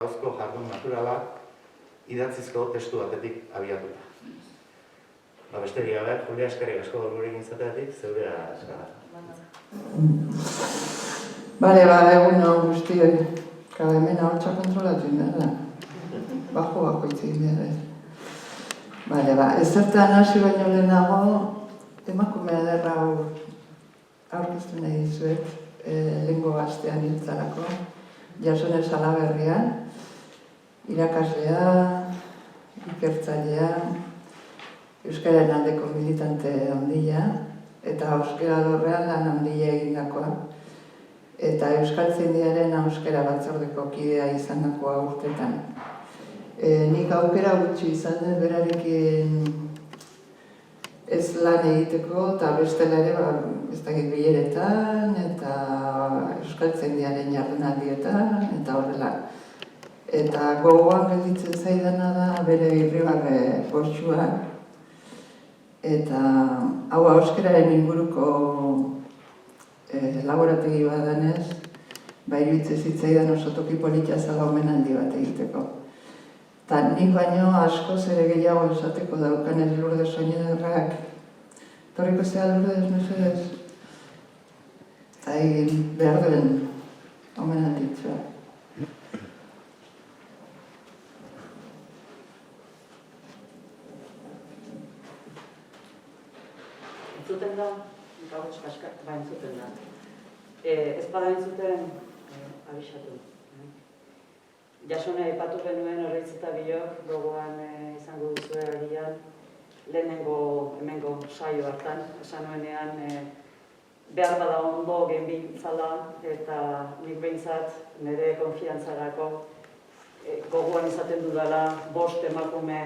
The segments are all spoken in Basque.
Gauzko jardun naturala idatzizko testu batetik abiatuta. Besterik gabe, Julia, eskerrik asko gurekin izateatik, zeurea eskara. Bale, egun guztioi. Hemen ahotsa kontrolatu indela. Bako itzik indela. Bale, ezertan hasi baino lehenago, emakume ederra aurkeztu nahi dizuet, lehengo gaztean hiltzarako, Jasone Salaberria, irakaslea, ikertzailea, Euskararen aldeko militante handia, eta euskara dorrean lan handia egindakoa, eta Euskaltzaindiaren euskara batzordeko kidea izandakoa urtetan. Nik aukera gutxi izan den berarekin ez lan egiteko, eta bestela ere, ez dakit bileretan, eta Euskaltzaindiaren jardunaldietan, eta horrela. Eta gogoan gelditzen zaidana da bere irribarre goxua, eta hau euskararen inguruko laborategi badanez, iruditzen zitzaidan oso toki politia zela omenaldi bat egiteko. Eta nik baino askoz ere gehiago esateko daukanez Lourdes Oñederrak. Torriko zea Lourdes, mesedez? Eta egin behar duen omenalditxoa. Entzuten da, gauts kaskak, entzuten da. Ez bada entzuten, abisatu. Jasone aipatu genuen Oroitz eta Biok, gogoan izango duzue agian, lehenengo hemengo saio hartan, esan nuenean behar bada ondo genbiltzala, eta nik behintzat nire konfiantzarako gogoan izaten dudala, 5 emakume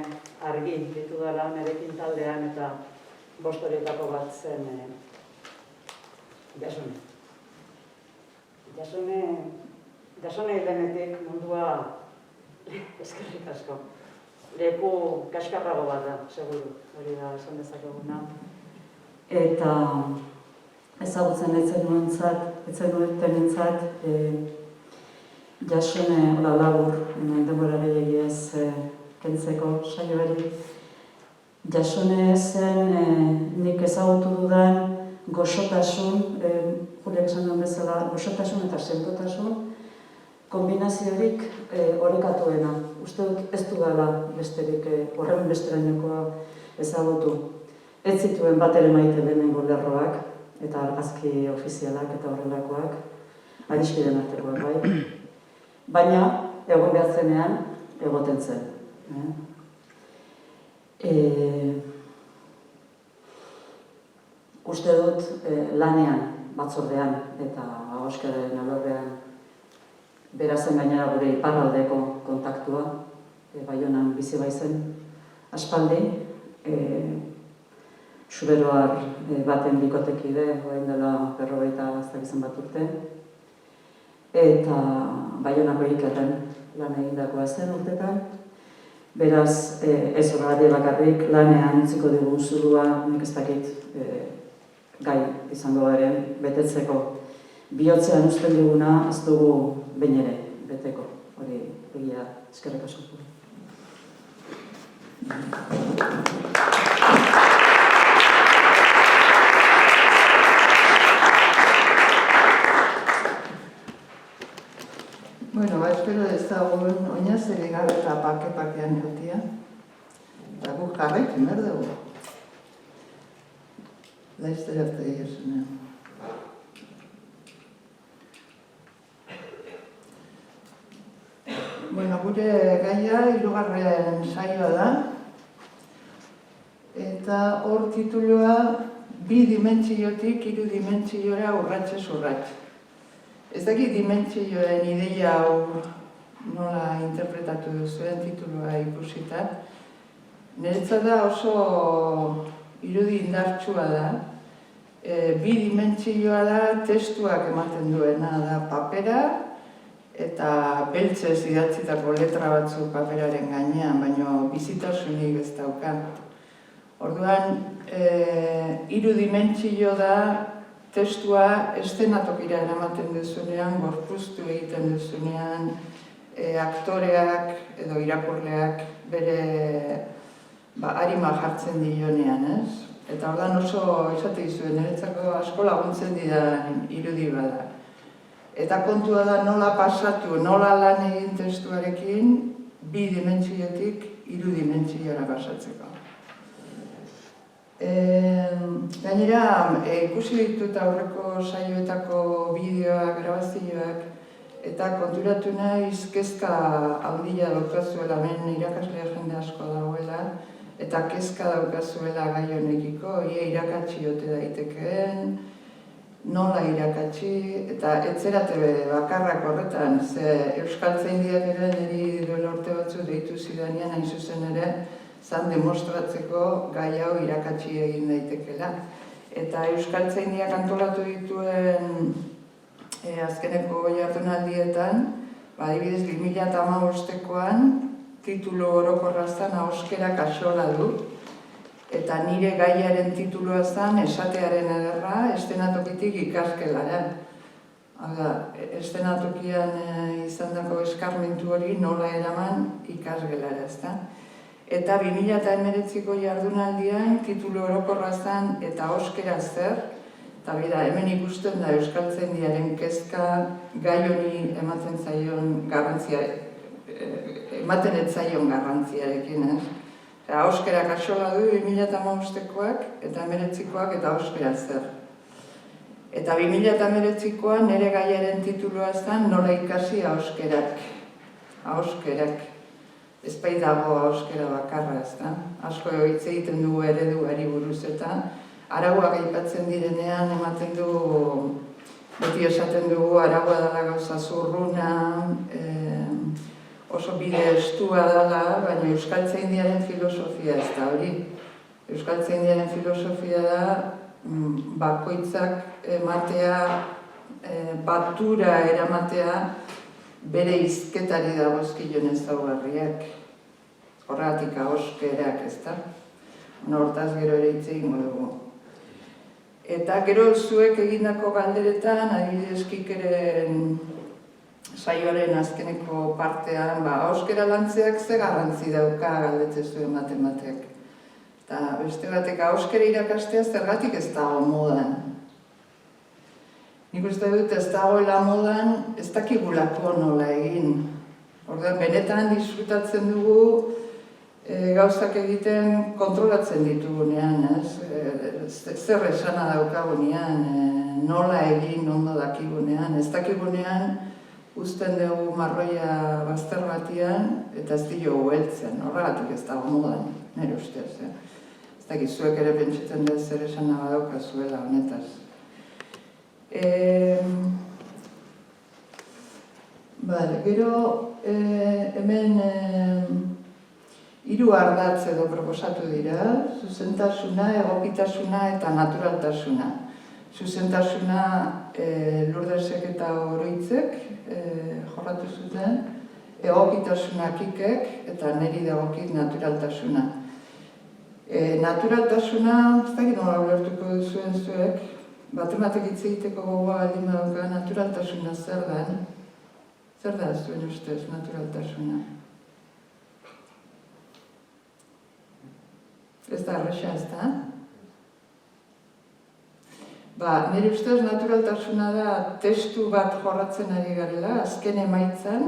argi ditudala nirekin taldean, eta 5 horietako bat zen Jasone. Jasone lehenetik mundua eskerrik asko. Leku kaskarrago bat da, seguru, hori da esan dezakeguna. Eta ezagutzen ez zenuentzat, Jasone labur, denbora gehiegi ez kentzeko saioari. Jasone zen nik ezagutu dudan goxotasun, Juliak esan duen bezala, goxotasun eta sendotasun, kombinaziorik orekatuena. Uste dut ez dudala besterik horren besterainokoa ezagutu. Ez zituen bat ere maite lehenengo lerroak, eta argazki ofizialak eta horrelakoak, adiskiden artekoak bai. Baina, egon behar zenean, egoten zen. Uste dut lanean, batzordean eta euskararen alorrean berazen gainera gure iparraldeko kontaktua, Baionan bizi baizen aspaldi, Xuberoar baten bikotekide, orain dela 50 bat urte, eta Baionako Ikerren lan egindakoa zen urtetan. Beraz, ez horregatik bakarrik lanean utziko digun zurua, nik ez dakit gai izango garen betetzeko. Bihotzean uzten diguna ez dugu behin ere beteko. Hori egia eskerrik asko. Bueno, espero ez dagoen oinazerik gabe eta pake-pakean jotia. Eta guk jarraitzen behar dugu. Laizter arte egizunean. Bueno, gure gaia 3. saioa da. Eta hor titulua 2 dimentsiotik 3 dimentsiora urratsez urrats. Ez dakit dimentsioen ideia hau nola interpretatu duzuen titulua ikusita. Niretzat da oso irudi indartsua da. 2 dimentsioa da testuak ematen duena da papera eta beltzez idatzitako letra batzuk paperaren gainean, baina bizitasunik ez dauka. Orduan, 3 dimentsio da testua estenatokira eramaten duzunean, gorpuztu egiten duzunean, aktoreak edo irakurleak bere arima jartzen dionean, ez? Eta ordan oso esate dizuen, niretzako asko laguntzen didan irudi bada. Eta kontua da nola pasatu, nola lan egin testuarekin, 2 dimentsiotik 3 dimentsiora pasatzeko. Gainera, ikusi ditut aurreko saioetako bideoak, grabazioak, eta konturatu naiz kezka handia daukazuela, hemen irakaslea jende asko dagoela, eta kezka daukazuela gai honekiko, ia irakatsi ote daitekeen, nola irakatsi, eta etzerate bakarrak horretan, ze Euskaltzaindiak ere niri duela urte batzu deitu zidanean hain zuzen ere, zan demostratzeko gai hau irakatsi egin daitekela. Eta Euskaltzaindiak antolatu dituen azkeneko jardunaldietan, adibidez 2015koan, titulu orokorra zen Ahoskerak axola du, eta nire gaiaren titulua zen Esatearen ederra, eszenatokitik ikasgelara. Eszenatokian izandako eskarmentu hori nola eraman ikasgelara, ezta? Eta 2019ko jardunaldian titulu orokorra zen eta ahoskera zer, eta bera, hemen ikusten da Euskaltzaindiaren kezka gai honi ematen zaion garrantzia, ematen ez zaion garrantziarekin, ez? Ahoskerak axola du 2015koak eta 2019koak eta ahoskera zer. Eta 2019koan nire gaiaren titulua zen nola ikasi ahoskerak. Ahoskerak. Ez bai dago ahoskera bakarra, ez da? Asko hitz egiten dugu ereduari buruz eta arauak aipatzen direnean ematen du, beti esaten dugu araua dela gauza zurruna, oso bide estua dela, baina Euskaltzaindiaren filosofia ez da hori. Euskaltzaindiaren filosofia da bakoitzak ematea, batura eramatea bere hizketari dagozkion ezaugarriak. Horregatik ahoskerak, ez da? Hortaz gero ere hitz egingo dugu. Eta gero zuek egindako galderetan, adibidez Kikeren saioaren azkeneko partean, ahoskera lantzeak ze garrantzi dauka galdetzen zuen batek. Eta beste batek ahoskera irakastea zergatik ez dago modan. Nik uste dut ez dagoela modan, ez dakigulako nola egin. Orduan, benetan disfrutatzen dugu gauzak egiten kontrolatzen ditugunean, zer esana daukagunean, nola egin ondo dakigunean, ez dakigunean uzten dugu marroia bazter batian eta ez diogu heltzen, horregatik ez dago modan, nire ustez. Ez dakit zuek ere pentsatzen dut zer esana badaukazuela honetaz. Gero, hemen 3 ardatz edo proposatu dira, zuzentasuna, egokitasuna eta naturaltasuna. Zuzentasuna Lurdesek eta Oroitzek jorratu zuten, egokitasuna Kikek eta niri dagokit naturaltasuna. Naturaltasuna, ez dakit nola ulertuko duzuen zuek, batematek hitz egiteko gogoa baldin badauka, naturaltasuna zer da? Zer da zuen ustez naturaltasuna? Ez da erresa, ez da? Nire ustez naturaltasuna da testu bat jorratzen ari garela, azken emaitzan,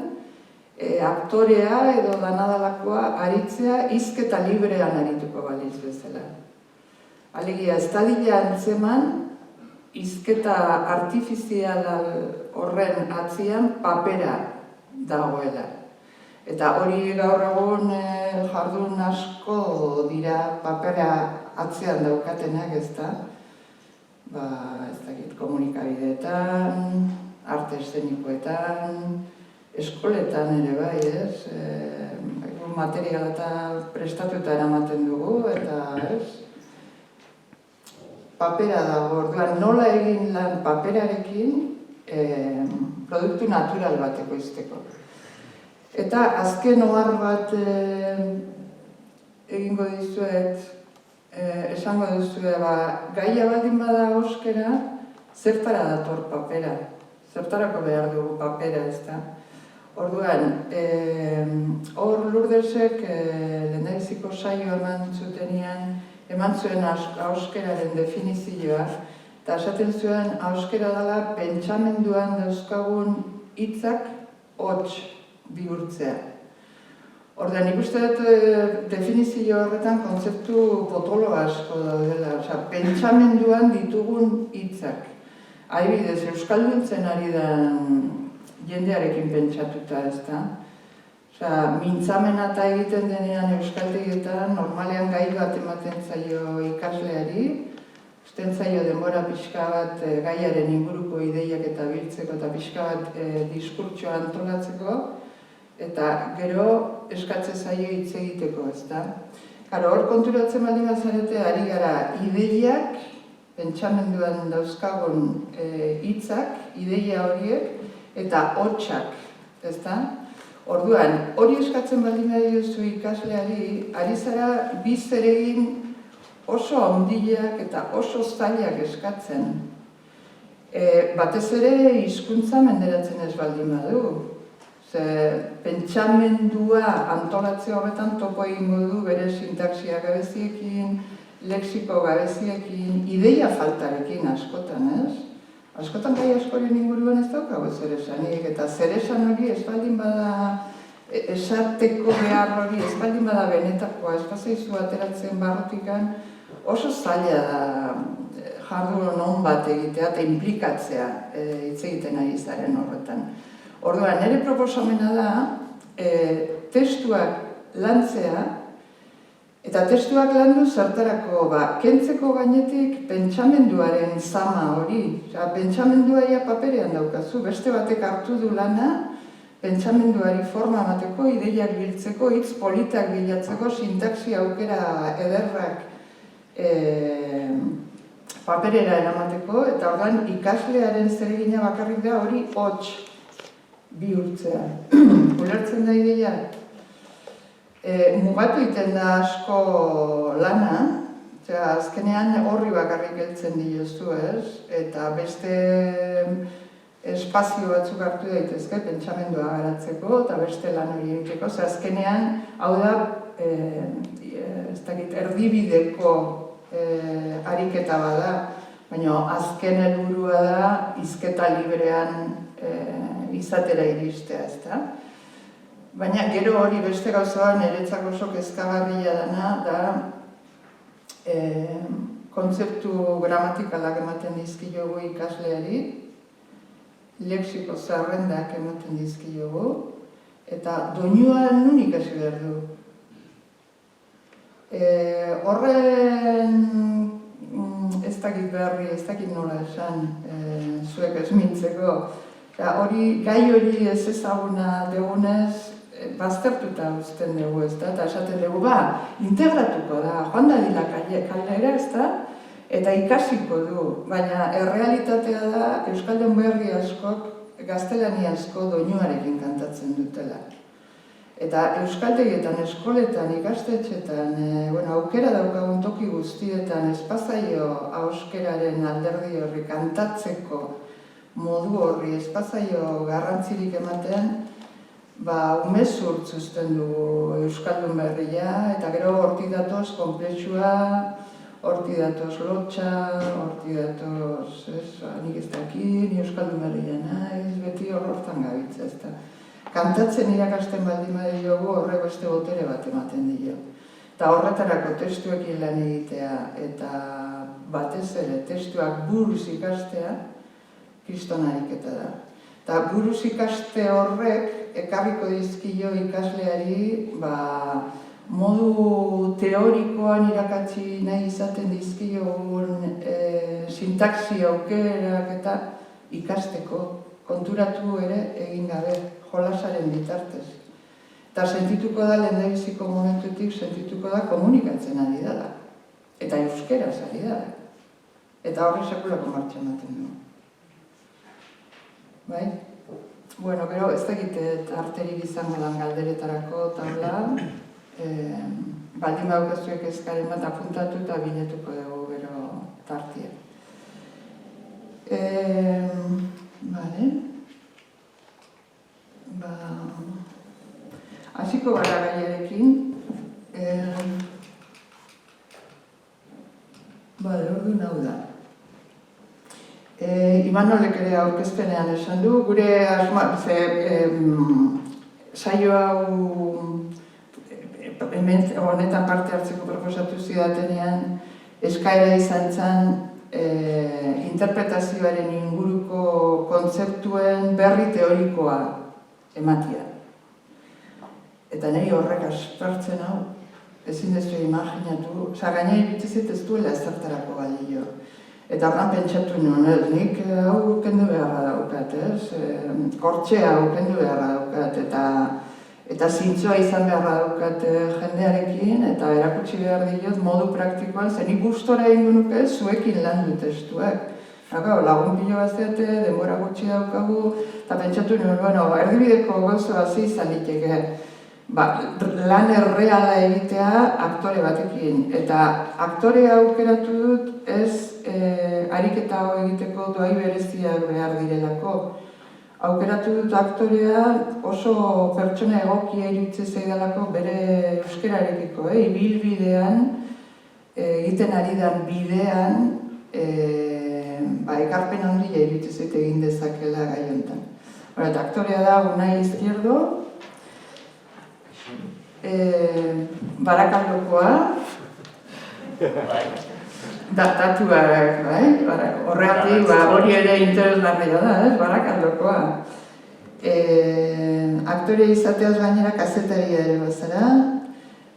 aktorea edo danadalakoa aritzea hizketa librean arituko balitz bezala. Alegia, ez dadila antzeman, hizketa artifizial horren atzian papera dagoela. Eta hori gaur egun jardun asko dira papera atzean daukatenak, ez da? Ez dakit, komunikabideetan, arte eszenikoetan, eskoletan ere bai, ez? Materiala eta prestatuta eramaten dugu, eta ez? Papera dago, orduan nola egin lan paperarekin produktu natural bateko izteko. Eta azken ohar bat egingo dizuet, esango duzue, gaia baldin bada ahoskera, zertara dator papera, zertarako behar dugu papera, ez da? Orduan, hor Lourdesek lehendabiziko saio eman zutenean, eman zuen ahoskeraren definizioa, eta esaten zuen ahoskera dela pentsamenduan dauzkagun hitzak hots bihurtzea. Orduan, nik uste dut definizio horretan kontzeptu potolo asko daudela, pentsamenduan ditugun hitzak. Adibidez, euskalduntzen ari da jendearekin pentsatuta, ezta? Mintzamena eta egiten denean euskaltegietan, normalean gai bat ematen zaio ikasleari, usten zaio denbora pixka bat gaiaren inguruko ideiak eta biltzeko eta pixka bat diskurtsoa antolatzeko, eta gero eskatze zaio hitz egiteko, ezta? Hor konturatzen baldin bazarete, ari gara ideiak, pentsamenduan dauzkagun hitzak, ideia horiek, eta hotsak, ezta? Orduan, hori eskatzen baldin badiozu ikasleari, ari zara bi zeregin oso handiak eta oso zailak eskatzen. Batez ere hizkuntza menderatzen ez baldin badu. Pentsamendua antolatze horretan topo egingo du bere sintaxia gabeziekin, lexiko gabeziekin, ideia faltarekin askotan, ez? Askotan gai askoren inguruan ez daukago zer esanik, eta zer esan hori ez baldin bada esateko behar hori, ez baldin bada benetakoa, ez bazaizu ateratzen barrotikan, oso zaila da jardun non bat egitea eta implikatzea hitz egiten ari zaren horretan. Orduan, nire proposamena da, testuak lantzea, eta testuak landu zertarako, kentzeko gainetik pentsamenduaren zama hori. Pentsamendua ia paperean daukazu, beste batek hartu du lana, pentsamenduari forma emateko, ideiak biltzeko, hitz politak bilatzeko, sintaxi aukera ederrak paperera eramateko, eta ordan ikaslearen zeregina bakarrik da hori hots bihurtzea. Ulertzen da ideia? Mugatu egiten da asko lana, azkenean horri bakarrik heltzen diozu, ez? Eta beste espazio batzuk hartu daitezke pentsamendua garatzeko eta beste lan hori egiteko. Azkenean, hau da, erdibideko ariketa bada, baina azken helburua da hizketa librean izatera iristea, ezta? Baina gero hori beste gauza niretzako oso kezkagarria dena da kontzeptu gramatikalak ematen dizkiogu ikasleari, lexiko zerrendak ematen dizkiogu, eta doinua nun ikasi behar du. Horren ez dakit berri, ez dakit nola esan zuek esmintzeko. Hori, gai hori ez ezaguna dugunez, baztertuta uzten dugu, ezta? Eta esaten dugu, integratuko da, joan dadila kalera, ezta? Eta ikasiko du, baina errealitatea da euskaldun berri askok gaztelaniazko doinuarekin kantatzen dutela. Eta euskaltegietan, eskoletan, ikastetxetan, aukera daukagun toki guztietan espazaio ahoskeraren alderdi horri kantatzeko modu horri espazaio garrantzirik ematean, umezurtz uzten du euskaldun berria, eta gero hortik datoz konplexua, hortik datoz lotxa, hortik datoz, nik ez dakit, ni euskaldun berria naiz, beti hortan gabitza, ezta. Kantatzen irakasten baldin badiogu horrek beste botere bat ematen dio. Eta horretarako testuekin lan egitea eta batez ere testuak buruz ikastea, kriston ariketa da. Eta buruz ikaste horrek ekarriko dizkio ikasleari modu teorikoan irakatsi nahi izaten dizkiogun sintaxi aukerak eta ikasteko konturatu ere egin gabe jolasaren bitartez. Eta sentituko da lehendabiziko momentutik sentituko da komunikatzen ari dela. Eta euskeraz ari dela. Eta horri sekulako martxan ematen du. Bai? Bueno, gero ez dakit arterik izango lan galderetarako tabla. Baldin baukazuek ezkaren bat apuntatu eta biletuko dugu gero tartia. Vale. orduan hau da. Imanolek ere aurkezpenean esan du, gure asma, saio hau honetan parte hartzeko proposatu zidatenean, eskaera izan zen interpretazioaren inguruko kontzeptuen berri teorikoa ematia. Eta niri horrek aspertzen hau, ezin dezu imaginatu, gaina irutzizit ez duela ezertarako balio. Eta horren pentsatu nuen, nik hau kendu beharra daukat, kortxea hau kendu beharra daukat, eta zintzoa izan beharra daukat jendearekin, eta erakutsi behar diot modu praktikoan, zen nik gustora egingo nuke zuekin landu testuak. Lagun pilo bat zeate, denbora gutxi daukagu, eta pentsatu nuen, erdibideko gozo hasi izan liteke. Lan erreala egitea aktore batekin, eta aktorea aukeratu dut ez ariketa hau egiteko doai bereziak behar direlako. Aukeratu dut aktorea oso pertsona egokia iritsi zaidalako bere euskararekiko, ibilbidean, egiten ari den bidean, ekarpen handia iritsi zait egin dezakela gai honetan. Eta aktorea da Unai Izquierdo, Barakaldokoa, datatuak, horregatik hori ere interesgarria da, Barakaldokoa. Aktorea izateaz gainera kazetaria ere bazara,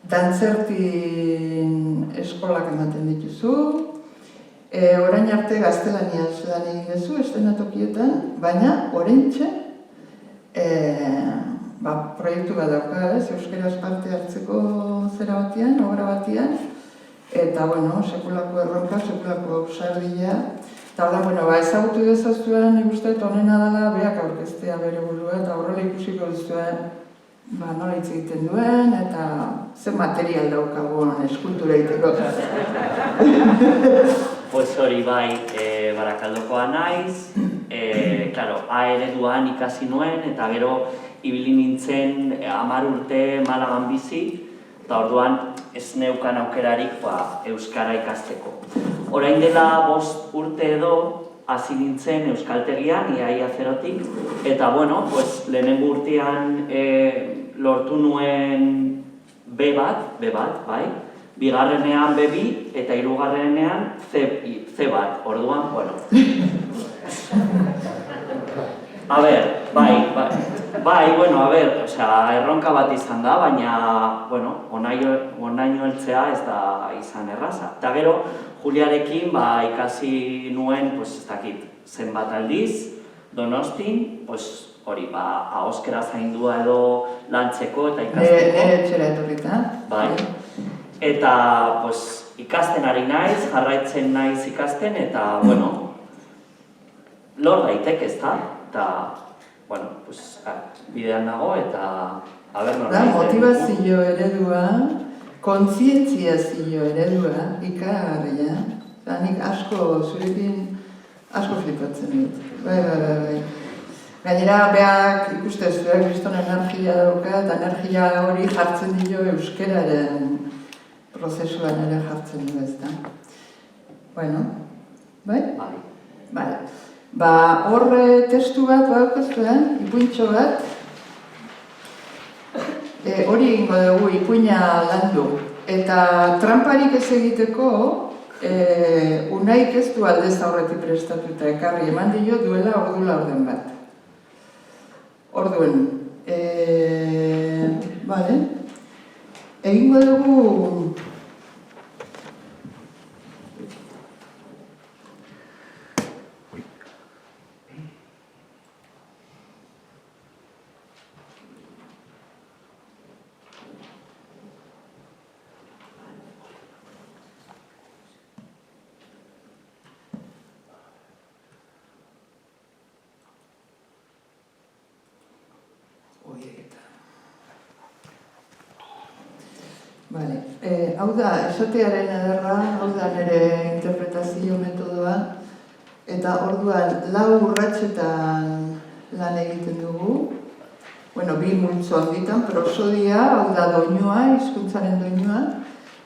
dantzertin eskolak ematen dituzu, orain arte gaztelaniaz lan egin duzu, estenatokietan, baina oraintxe proiektu bat dauka, euskaraz parte hartzeko zera batean, obra batean, eta, sekulako erronka, sekulako ausardia. Eta, ezagutu dezazuen, nik uste, honena dela, beak aurkeztea bere burua, eta horrela ikusiko duzuen, nola hitz egiten duen, eta zer material daukagun eskultura egiteko. Pues hori bai, Barakaldokoa naiz, A ereduan ikasi nuen, eta gero ibili nintzen 10 urte Malagan bizi, eta orduan ez neukan aukerarik euskara ikasteko. Orain dela 5 urte edo hasi nintzen euskaltegian, iaia zerotik, eta lehenengo urtean lortu nuen B bat, bai, bigarrenean B2 eta hirugarrenean C bat, orduan, erronka bat izan da, baina, onaino heltzea ez da izan erraza. Eta gero, Juliarekin ikasi nuen, ez dakit, zenbat aldiz, Donostin, hori, ahoskera zaindua edo lantzeko eta ikasteko. Nere etxera etorrita. Bai. Eta, ikasten ari naiz, jarraitzen naiz ikasten, eta, lor daitek ez da, eta, bidean nago, eta, motivazio eredua, kontzientziazio eredua, ikaragarria. Nik zurekin asko flipatzen dut. Bai. Gainera, beak ikuste zuek, kriston energia dauka, eta energia hori jartzen dio euskararen prozesuan ere jartzen du ez da. Bai? Bai. Hor testu bat badaukazuen, ipuintxo bat. Hori egingo dugu, ipuina landu. Eta tramparik ez egiteko, Unaik ez du aldez aurretik prestatuta ekarri eman dio duela ordu laurden bat. Orduen, egingo dugu hau da, esatearen ederra, hau da nire interpretazio metodoa, eta orduan 4 urratsetan lan egiten dugu. Bi multzo handitan, prosodia, hau da doinua, hizkuntzaren doinua,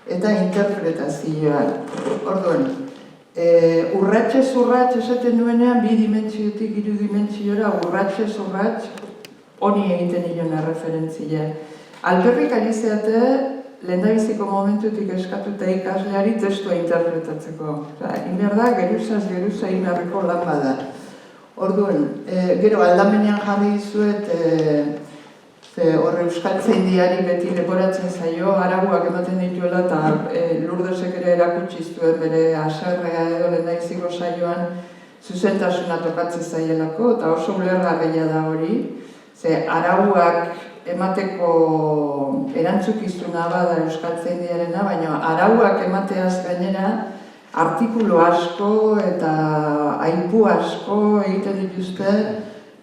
eta interpretazioa. Orduan, urratsez urrats esaten duenean, bi dimentsiotik hiru dimentsiora urratsez urrats honi egiten niona referentzia. Alperrik ari zeate, lehendabiziko momentutik eskatuta ikasleari testua interpretatzeko. Inber da, geruzaz geruza inberreko lan bada. Orduan, gero aldamenean jarri dizuet, horre euskaltzaindiari beti leporatzen zaio, araguak ematen dituela eta Lurdesek ere erakutsi zuen bere haserrea edo lehendabiziko saioan zuzentasuna tokatzen zaielako, eta oso ulergarria da hori, ze arauak emateko erantzukizuna bada euskaltzaindiarena, baina arauak emateaz gainera artikulu asko eta aipu asko egiten dituzte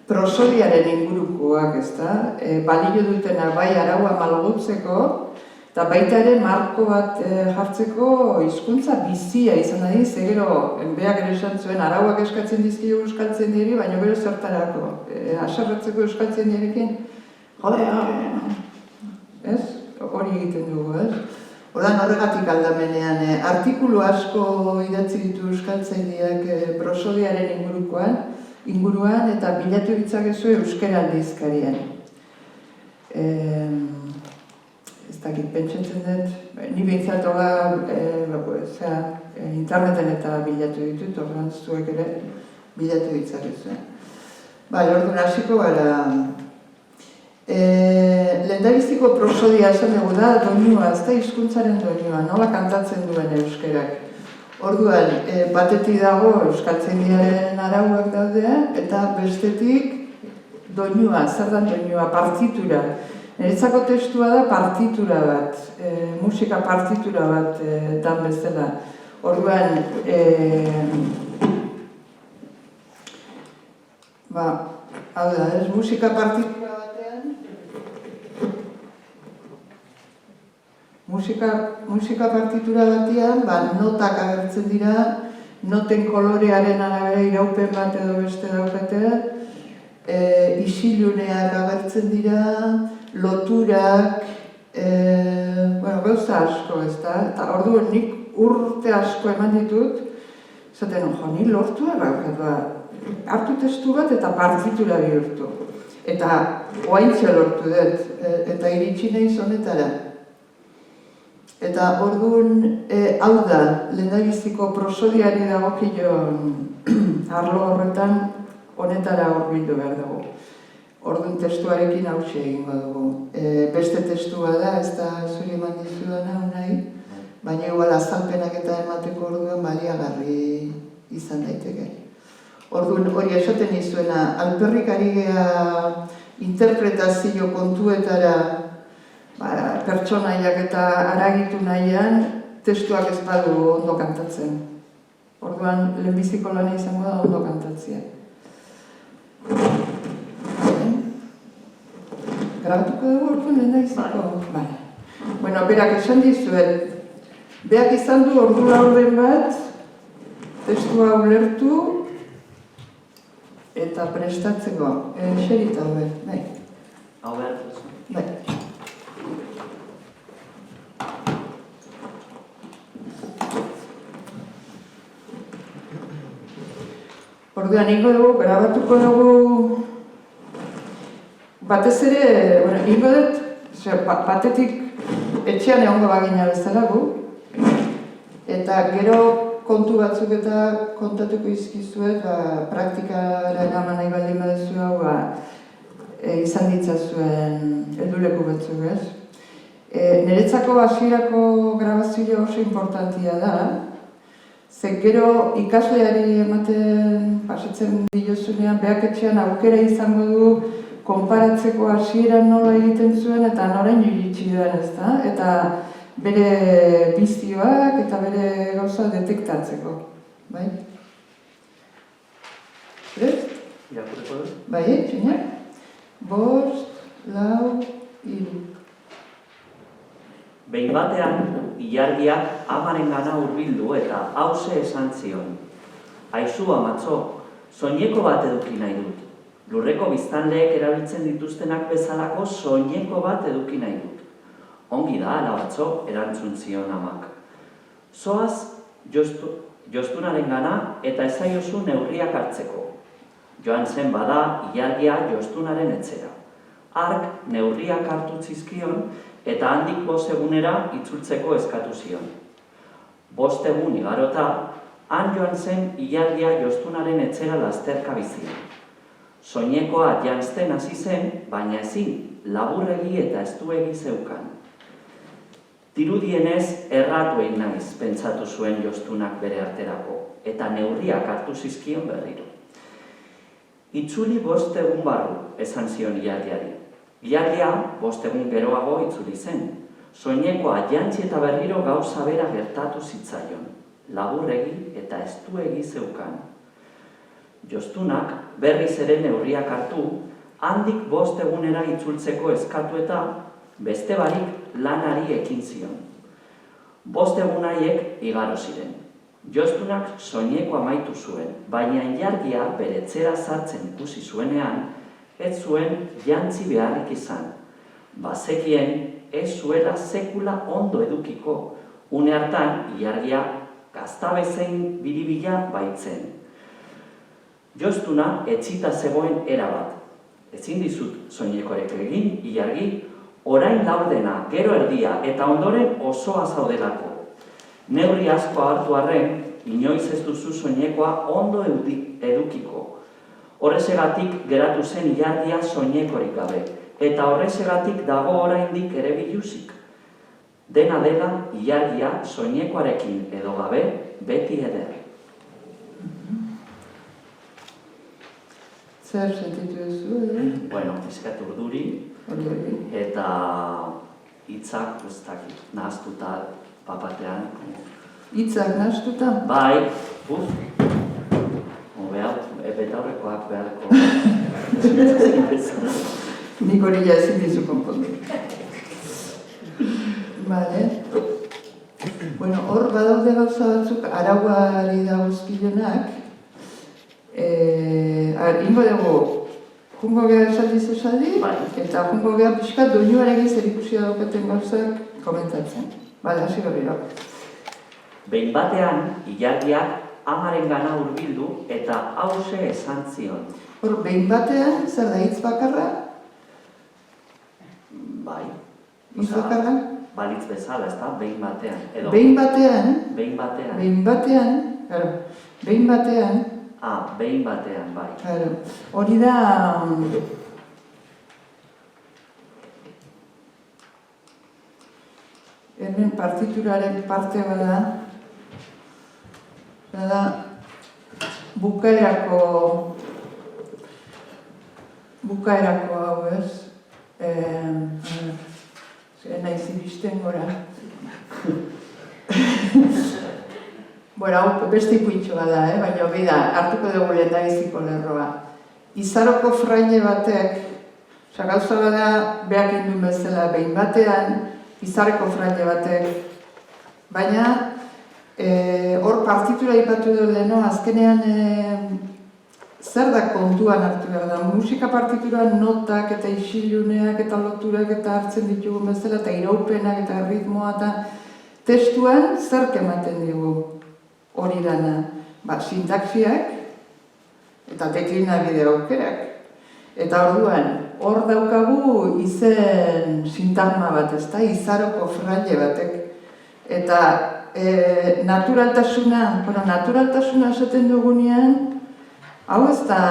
prosodiaren ingurukoak, ezta? Balio dutena bai araua malgutzeko, eta baita ere marko bat jartzeko hizkuntza bizia izan nahi, ze gero, beak ere esan zuen, arauak eskatzen dizkio euskaltzaindiari, baina gero zertarako, haserretzeko euskaltzaindiarekin, jode, ez? Hori egiten dugu, ez? Ordan horregatik aldamenean, artikulu asko idatzi ditu euskaltzaindiak prosodiaren inguruan eta bilatu ditzakezu euskara aldizkarian. Ez dakit, pentsatzen dut, ni behintzat interneten eta bilatu ditut, orduan zuek ere bilatu ditzakezu. Orduan hasiko gara. Lehendabiziko prosodia esan dugu da, doinua, ez da hizkuntzaren doinua, nola kantatzen duen euskerak. Orduan, batetik dago euskaltzaindiaren arauak daude, eta bestetik doinua, zer da doinua, partitura. Niretzako testua da partitura bat, musika partitura bat dan bezala. Orduan, hau da, musika partitura batean, musika partitura batean, notak agertzen dira, noten kolorearen arabera iraupen bat edo beste daukate, isiluneak agertzen dira, loturak, gauza asko, ez da? Eta orduan nik urte asko eman ditut, zaten, ni lortu erraukat, hartu testu bat eta partitura bihurtu. Eta oaintxe lortu dut, eta iritsi nahi zonetara. Eta orduan, hau da, lehendabiziko prosodiari dagokion arlo horretan honetara horbildu behar dugu. Orduan testuarekin hauxe egingo dugu. Beste testua da, ez da zuri eman dizudana nahi, baina igual azalpenak eta emateko orduan baliagarri izan daiteke. Orduan hori esaten izuena, alperrik ari gea interpretazio kontuetara pertsonaiak eta haragitu nahian, testuak ez badu ondo kantatzen. Orduan, lehenbiziko lana izango da ondo kantatzea. Grabatuko dugu orduan lehendabiziko? Bueno, berak esan dizuet, beak izan du ordu laurden bat, testua ulertu eta prestatzeko. Xerita hau behar, bai. Hau behar. Bai. Orduan, ingo dugu, grabatuko dugu, batez ere, ingo dut, batetik etxean egongo bagina bezala gu, eta gero kontu batzuk eta kontatuko izkizuet, praktikara eraman nahi baldin badezu hau, izan ditzazuen helduleku batzuk, ez? Niretzako hasierako grabazioa oso importantia da, ze gero ikasleari ematen pasatzen diozunean, beak etxean aukera izango du konparatzeko hasieran nola egiten zuen eta noraino iritsi den, ezta? Eta bere bizioak eta bere gauza detektatzeko, bai? Prest? Irakurriko du? Bai, txainak? 5, 4, 3. Behin batean, ilargiak amarengana hurbildu eta hauxe esan zion. Aizu amatzo, soineko bat eduki nahi dut. Lurreko biztanleek erabiltzen dituztenak bezalako soineko bat eduki nahi dut. ongi da, alabatzo, erantzun zion amak. Zoaz, jostunaren gana eta ezaiozu neurriak hartzeko. Joan zen bada, ilargia jostunaren etxera. Hark neurriak hartu zizkion eta handik 5 egunera itzultzeko eskatu zion. 5 egun igarota, han joan zen ilargia jostunaren etxera lasterka bizian. Soinekoa janzten hasi zen, baina ezin, laburregi eta estuegi zeukan. Dirudienez, erratu egin naiz, pentsatu zuen jostunak bere arterako, eta neurriak hartu zizkion berriro. Itzuli 5 egun barru, esan zion ilargiari. Ilargia 5 egun geroago itzuli zen. Soinekoa jantzi eta berriro gauza bera gertatu zitzaion. Laburregi eta estuegi zeukan. Jostunak berriz ere neurriak hartu, handik 5 egunera itzultzeko eskatu eta beste barik lanari ekin zion. 5 egun haiek igaro ziren. Jostunak soineko amaitu zuen, baina ilargia bere etxera sartzen ikusi zuenean, ez zuen jantzi beharrik izan. Bazekien ez zuela sekula ondo edukiko, une hartan ilargia gaztabezein biribila baitzen. Jostuna etzita zegoen erabat. Ezin dizut soinekorek egin, ilargi, orain laurdena, gero erdia eta ondoren osoa zaudelako. Neurri asko hartu arren, inoiz ez duzu soinekoa ondo edukiko. Horrezegatik geratu zen ilargia soinekorik gabe, eta horrezegatik dago oraindik ere biluzik. Dena dela, ilargia soinekoarekin edo gabe beti eder. Zer sentitu duzu, Bueno, pizkat urduri, eta hitzak guztakit, nahaztuta papatean. Hitzak nahaztuta? Bai, betaurrekoak beharko. Nik hori ja ezin dizu konpondu. Bale. Bueno, hor badaude gauza batzuk arauari dagozkionak. Ingo dugu, jungo geha esaldiz esaldi, eta jungo geha pixkat doinuarekin zerikusia daukaten gauzak komentatzen. Bale, hasi berriro. Behin batean, ilargiak amaren gana hurbildu eta hause esan zion. Hor, behin batean, zer da hitz bakarra? Bai. Hitz bakarra? Balitz bezala, ez da, behin batean. Behin batean? Behin batean. Behin batean, claro. Behin batean. Behin batean, bai. Claro. Hori da... Hemen partituraren parte bada, bukaerako hau ez, naiz iristen gora. Hau beste ikuintxo bada, baina hori da, hartuko dugu lehendabiziko lerroa. Izaroko fraile batek, gauza bada behak induen bezala behin batean, izareko fraile batek, baina hor partitura ipatu du leheno, azkenean zer da kontuan hartu behar da. Musika partituran notak eta isiluneak eta loturak eta hartzen ditugun bezala, eta iraupenak eta ritmoa eta testuan zerk ematen digu hori dana. Sintaxiak eta deklinabide aukerak. Eta orduan, hor daukagu izen sintagma bat, ezta, izaroko fraile batek. Eta naturaltasuna esaten dugunean, hau ez da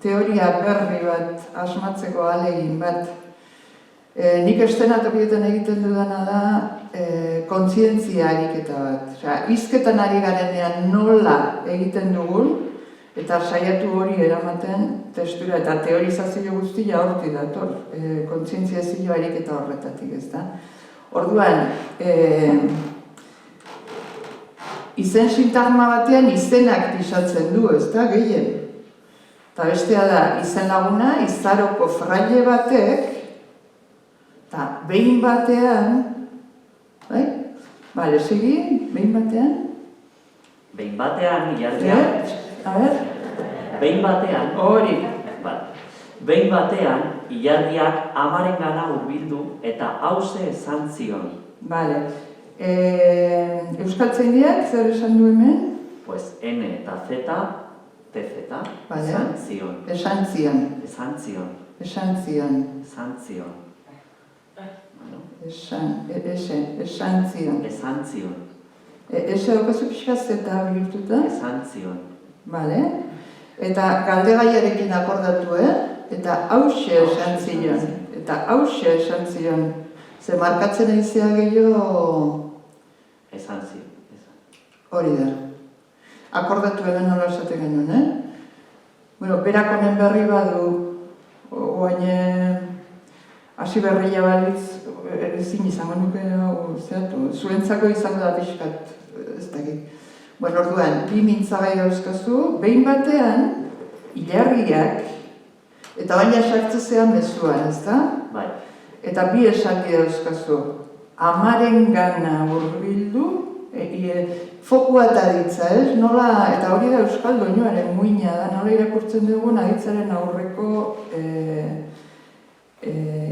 teoria berri bat asmatzeko ahalegin bat. Nik estenatokietan egiten dudana da kontzientzia ariketa bat. Hizketan ari garenean nola egiten dugun, eta saiatu hori eramaten testura eta teorizazio guztia hortik dator, kontzientziazio ariketa horretatik, ez da. Orduan, izen sintagma batean izenak pisatzen du, ez da, gehien. Eta bestea da, izen laguna, izaroko fraile batek, eta behin batean, bai? Bale, segi, behin batean? Behin batean, ilargia. A ber? Behin batean. Hori. Behin batean, ilargiak amarengana hurbildu eta hauxe esan zion. Bale. Euskaltzaindiak zer esan du hemen? Pues N eta Z, TZ, Vale. esan zion. Esan zion. Esan zion. Esan zion. Esan zion. Bueno, Esan zion. esan zion. Ese daukazu pixka zeta bihurtuta? Esan zion. Bale. Eta galdegaiarekin akordatu, Eta hauxe esan zion. Eta hauxe esan zion. Ze markatzen aizea gehiago... Esan zion. Hori da. Akordatu hemen nola esaten genuen, Bueno, berak honen berri badu, oain hasi berria balitz, ezin izango nuke zehatu, zuentzako izango da pixkat, ez dakit. Bueno, orduan, bi mintzagai dauzkazu, behin batean, ilargiak, eta baina sartzezean mezuan, ezta? Bai. Eta bi esaki dauzkazu, amarengana hurbildu, fokua eta aditza, Nola, eta hori da euskal doinuaren muina da, nola irakurtzen dugun aditzaren aurreko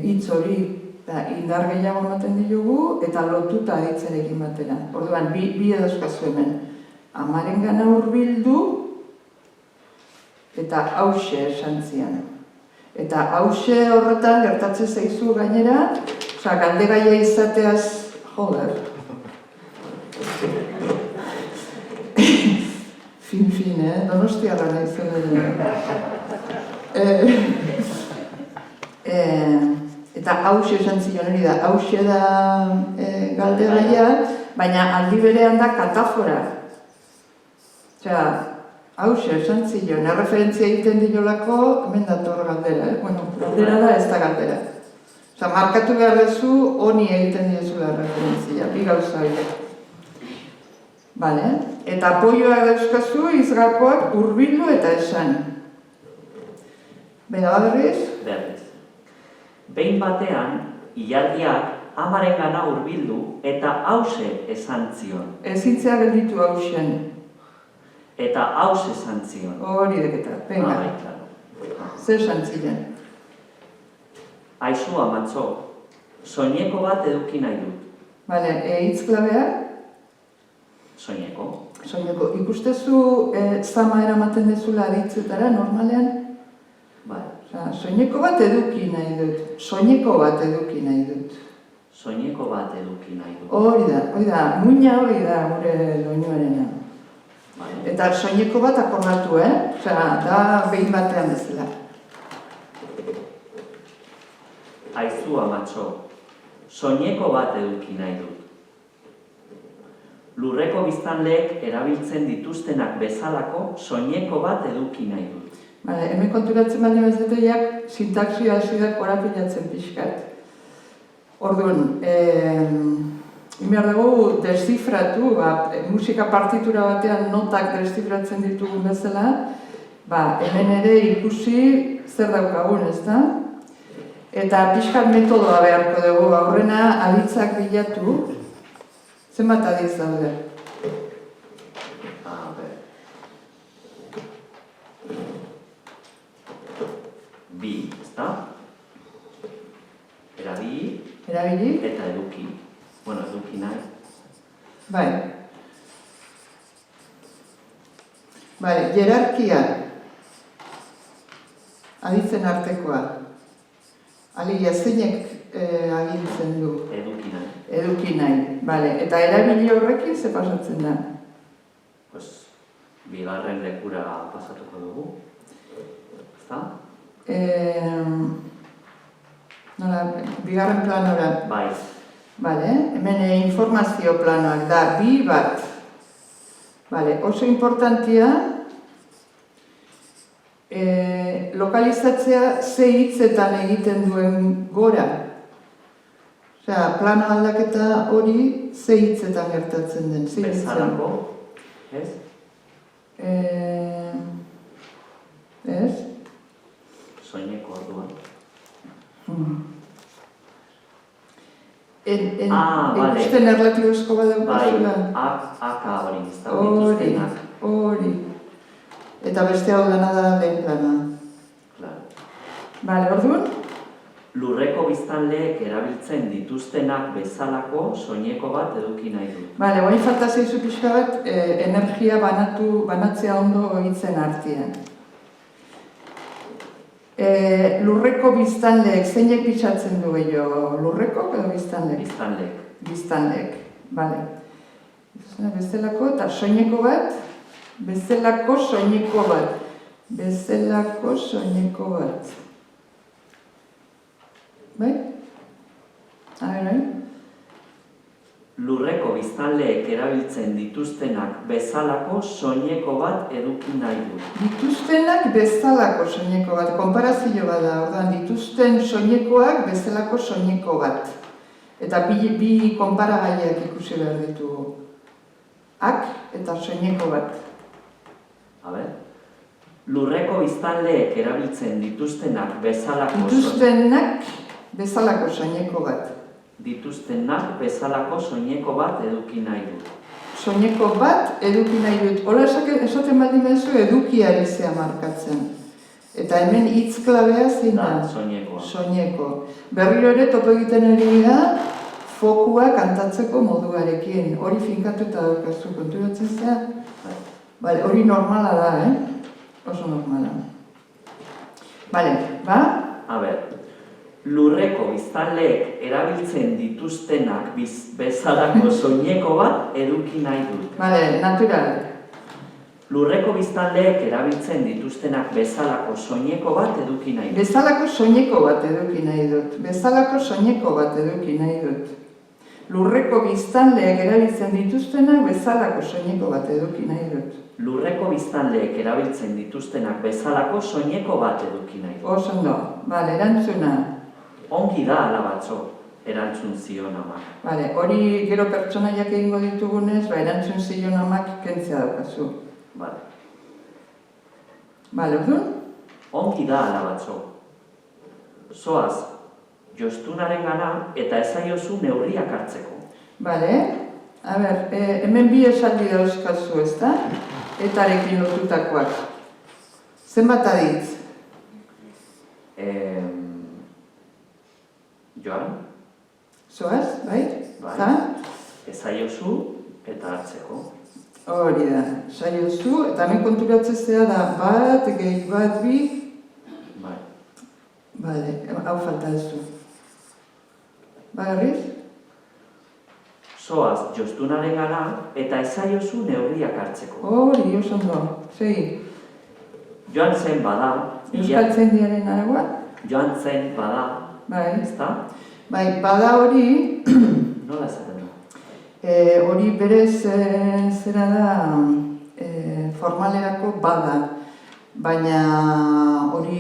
hitz hori, indar gehiago ematen ditugu, eta lotuta aditzarekin batera. Orduan, bi dauzkazu hemen. Amarengana hurbildu, eta hauxe esan zian. Eta hauxe horretan gertatzen zaizu gainera, galdegaia izateaz, joder. Fin, Donostiarra nahi zen eta hauxe esan zion hori da, hauxe da galdegaia, baina aldi berean da katafora. Hauxe esan zion, erreferentzia egiten diolako, hemen dator galdera, galdera da ez da galdera. Markatu behar duzu, honi egiten diezula referentzia, bi gauza horiek. Bale, eta apoioak dauzkazu, izgakoak hurbildu eta esan. Bera berriz? Berriz. Behin batean, ilargiak amarengana hurbildu eta hauxe esan zion. Ezintzea gelditu hauxen. Eta hauxe esan zion. Hori deketa, venga. Bai, claro. Zer esan ziren? Aizu amatzo, soineko bat eduki nahi dut. Bale, hitz klabea? Soineko. Soineko. Ikustezu zama eramaten dezula aditzetara, normalean? Bai. Soineko bat eduki nahi dut. Soineko bat eduki nahi dut. Soineko bat eduki nahi dut. Hori da, muina hori da gure doinuarena. Bai. Eta soineko bat akordatu, da behin batean bezala. Aizu amatxo, soineko bat eduki nahi dut. Lurreko biztanleek erabiltzen dituztenak bezalako soineko bat eduki nahi dut. Hemen konturatzen baldin bezateak sintaxia hasi da korapilatzen pixkat. Orduan, behar dugu deszifratu, musika partitura batean notak deszifratzen ditugun bezala, hemen ere ikusi zer daukagun, ezta? Eta pixkat metodoa beharko dugu, aurrena aditzak bilatu, zenbat aditz daude? Bi, ezta? Erabili? Eta eduki. Bueno, eduki nahi. Bai. Hierarkia. Aditzen artekoa. Alegia, zeinek agintzen du? Eduki nahi. Eduki nahi. Eta erabili horrekin ze pasatzen da? Bigarren lekura pasatuko dugu. Ezta? Bigarren planora. Bai. Hemen informazio planoak da, bi bat. Oso importantia, lokalizatzea ze hitzetan egiten duen gora. Plano aldaketa hori ze hitzetan gertatzen den. Bezalako, ez? Ez? Soineko orduan. Ikusten erlatibozko bat daukazula? Aka hori, ez da dituztenak. Hori. Eta beste hau dena da lehen plana. Bale, orduan? Lurreko biztanleek erabiltzen dituztenak bezalako soineko bat eduki nahi dut. Bale, hori falta zaizu pixka bat, energia banatzea ondo hitzen artean. Lurreko biztanleek, zeinek pisatzen du gehiago? Lurreko edo biztanleek? Biztanleek. Biztanleek, bale. Bezalako eta soineko bat, bezalako soineko bat. Bezalako soineko bat. Bai? Bai? Lurreko biztanleek erabiltzen dituztenak bezalako soineko bat eduki nahi dut. Dituztenak bezalako soineko bat, konparazio bat da, ordan dituzten soinekoak bezalako soineko bat. Eta bi konparagaiak ikusi behar ditugu. Ak eta soineko bat. Lurreko biztanleek erabiltzen dituztenak bezalako bezalako soineko bat. Dituztenak bezalako soineko bat eduki nahi dut. Soineko bat eduki nahi dut. Hola esaten baldin bezu edukiari zea markatzen. Eta hemen hitz klabea zein da? Soinekoa. Soineko. Berriro ere topo egiten ari da fokua kantatzeko moduarekin. Hori finkatuta daukazu konturatzen zea. Bale, hori normala da, Oso normala. Bale, ba? Lurreko biztanleek erabiltzen dituztenak bezalako soineko bat eduki nahi dut. Bale, natural. Lurreko biztanleek erabiltzen dituztenak bezalako soineko bat eduki nahi dut. Bezalako soineko bat eduki nahi dut. Bezalako soineko bat eduki nahi dut. Lurreko biztanleek erabiltzen dituztenak bezalako soineko bat eduki nahi dut. Lurreko biztanleek erabiltzen dituztenak bezalako soineko bat eduki nahi dut. Oso ondo. Bale, erantzuna. Ongi da alabatzo, erantzun zion amak. Bale, hori gero pertsonaiak egingo ditugunez, erantzun zion amak kentzea daukazu. Bale. Bale, orduan? Ongi da alabatzo. Zoaz, jostunaren gana eta ezaiozu neurriak hartzeko. Bale, hemen bi esaldi dauzkazu, ezta? Etarekin lotutakoak. Zenbat aditz? Joan? Zoaz, bai? Bai. Ezaiozu eta hartzeko. Hori da, saiozu, eta hemen konturatzea da bat, gehi bat, bi. Bai. Bale, hau falta ez du. Bagarriz? Zoaz, jostunaren gana eta ezaiozu neurriak hartzeko. Hori, oso ondo. Segi. Joan zen bada. Euskaltzaindiaren aragoa? Joan zen bada. Bai. Ezta? Bai, bada hori... Nola esaten da? Hori berez zera da formalerako bada. Baina hori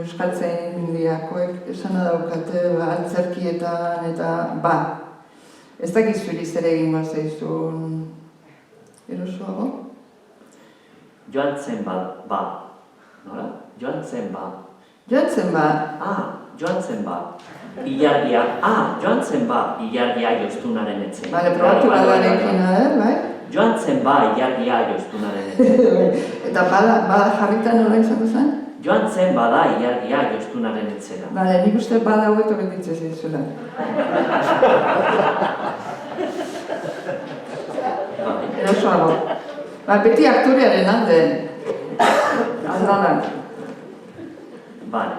euskaltzaindiakoek esana daukate antzerkietan eta ba. Ez dakiz zuri zer egingo zaizun erosoago? Joan zen ba. Nola? Joan zen ba. Joan zen ba. Joan zen ba. Ilargia. Joan zen ba. Ilargia jostunaren etxe. Bale, probatu badarekin, bai? Joan zen ba. Ilargia jostunaren etxe. Eta bada jarritan nola izango zen? Joan zen bada ilargia jostunaren etxera. Bale, nik uste bada hobeto gelditzen zizula. Erosoago. Beti aktorearen alde. Aldanak. Bale.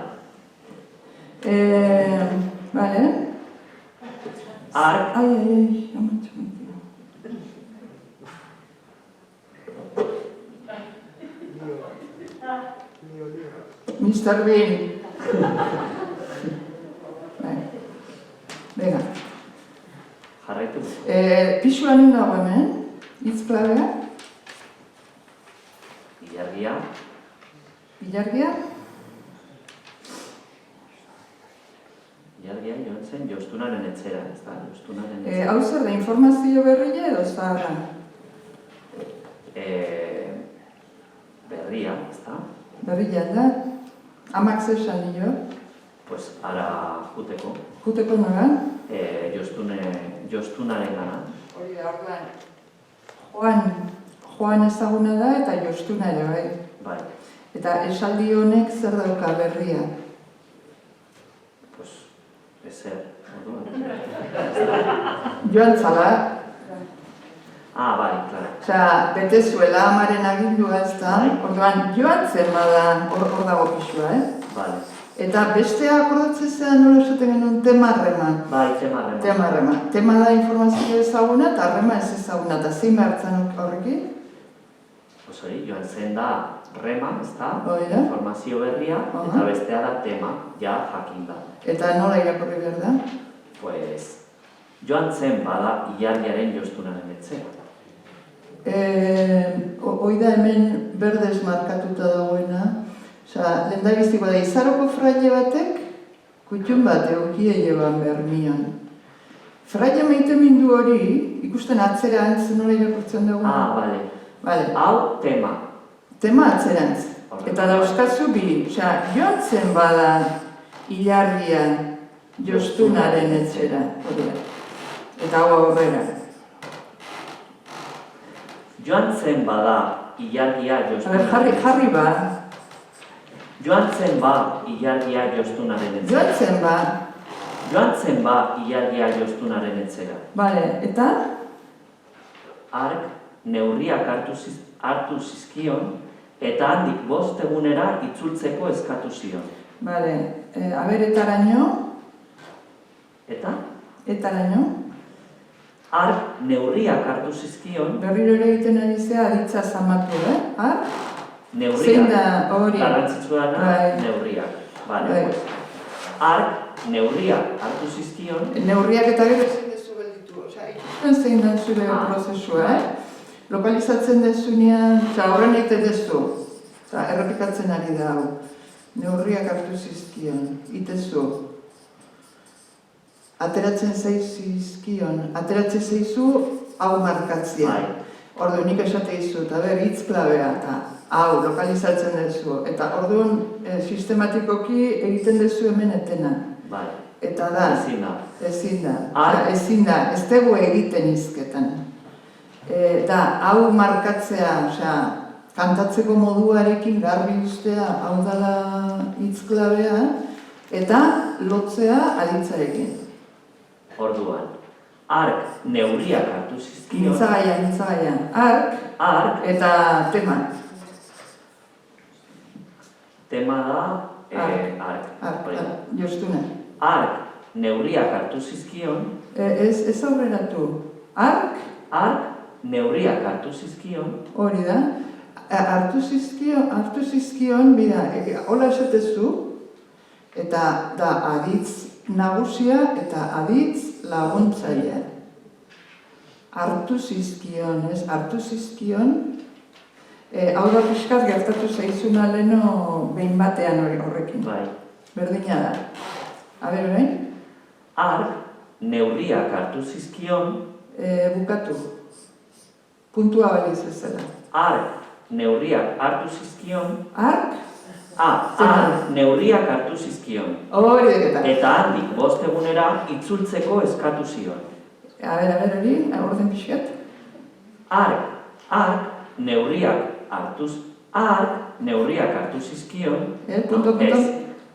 Bale. Ark. Mr. Bean. Venga. Jarraitu. Pisua nun dago hemen? Hitz klabea? Ilargia. Ilargia? Ilargia joan zen jostunaren etxera, ez da? Jostunaren etxera. Hau zer da, informazio berria edo zaharra? Berria, ez da? Berria da? Amak zer esan dio? Pues ara juteko. Juteko noran? Jostunaren gana. Hori da, orduan. Joan ezaguna da eta jostuna ere, bai. Bai. Eta esaldi honek zer dauka berria? Ezer, orduan. Joan zala, Ah, bai, klaro. osea, bete zuela amaren agindua ez da, orduan joan zen bada hor dago pisua, Bale. Eta bestea akordatzen zean nola esaten genuen tema-rema. Bai, tema-rema. Tema-rema. Tema da informazio ezaguna eta rema ez ezaguna, eta zein behartzen horrekin? Hori, joan zen da rema, ez da? Hori da. Informazio berria, eta bestea da tema, ja jakin da. Eta nola irakurri behar da? Pues, joan zen bada ilargiaren jostunaren etzera. Hoi da hemen berdez markatuta dagoena. Osea, lehendabiztiko da, Izaroko fraile batek kutxun bat eukie jeban Bermion. Fraile maitemindu hori, ikusten atzerantz nola irakurtzen dugu. Ah, bale. Vale. Hau tema. Tema atzerantz. Eta dauzkazu bi, osea, joan zen bada ilargian jostunaren etzera. Hori da. Eta hau aurrera. Joan zen bada ilargia jostunaren etzera. Jarri ba. Joan zen ba ilargia jostunaren etzera. Joan zen ba. Joan zen ba ilargia jostunaren etzera. Bale, eta? Hark neurriak hartu zizkion, eta handik 5 egunera itzultzeko eskatu zion. Bale, aberetaraino? Eta? Etaraino? Hark neurriak hartu zizkion, Berriro ere egiten ari zea aditza zamatu, Hark? neurriak, Zein da hori? garrantzitsua da Bai. neurriak. Bale, Bai. pues. Hark neurriak hartu zizkion, Neurriak eta gero zein dezu gelditu, osea, ikusten zein da zure prozesua, Lokalizatzen dezunean, horren egiten dezu, errepikatzen ari da hau. Neurriak hartu zizkion, itezu. Ateratzen zaizkion, ateratzen zaizu hau markatzea. Bai. Orduan nik esate izut, hitz klabea eta hau lokalizatzen dezu. Eta orduan sistematikoki egiten dezu hemen etena. bai, Eta da, ezin da. ezin da, Hark. ezin da, ez dugu egiten izketan. Da, hau markatzea, osea, kantatzeko moduarekin garbi ustea, hau dela hitz klabea, eta lotzea aditzarekin. Orduan, hark neurriak hartu zizkion, Mintzagaia. Hark hark eta tema. tema da Hark, hori da. jostuna. Hark neurriak hartu zizkion, Ez aurreratu. Hark, neurriak hartu zizkion, hori da, hartu zizkion, bida, hola esatezu, eta da aditz nagusia eta aditz laguntzailea. Hartu zizkion, hartu zizkion, hau da pixkat gertatu zaizuna leheno behin batean horrekin. bai. Berdina da. Aber, orain? Hark neurriak hartu zizkion, Bukatu. Puntua baliz ez zela. hark neurriak hartu zizkion, Hark? hark neurriak hartu zizkion, Hori deketan. eta handik 5 egunera itzultzeko eskatu zion. Aber, hori, orden pixkat. Hark neurriak hartu zizkion, Punto.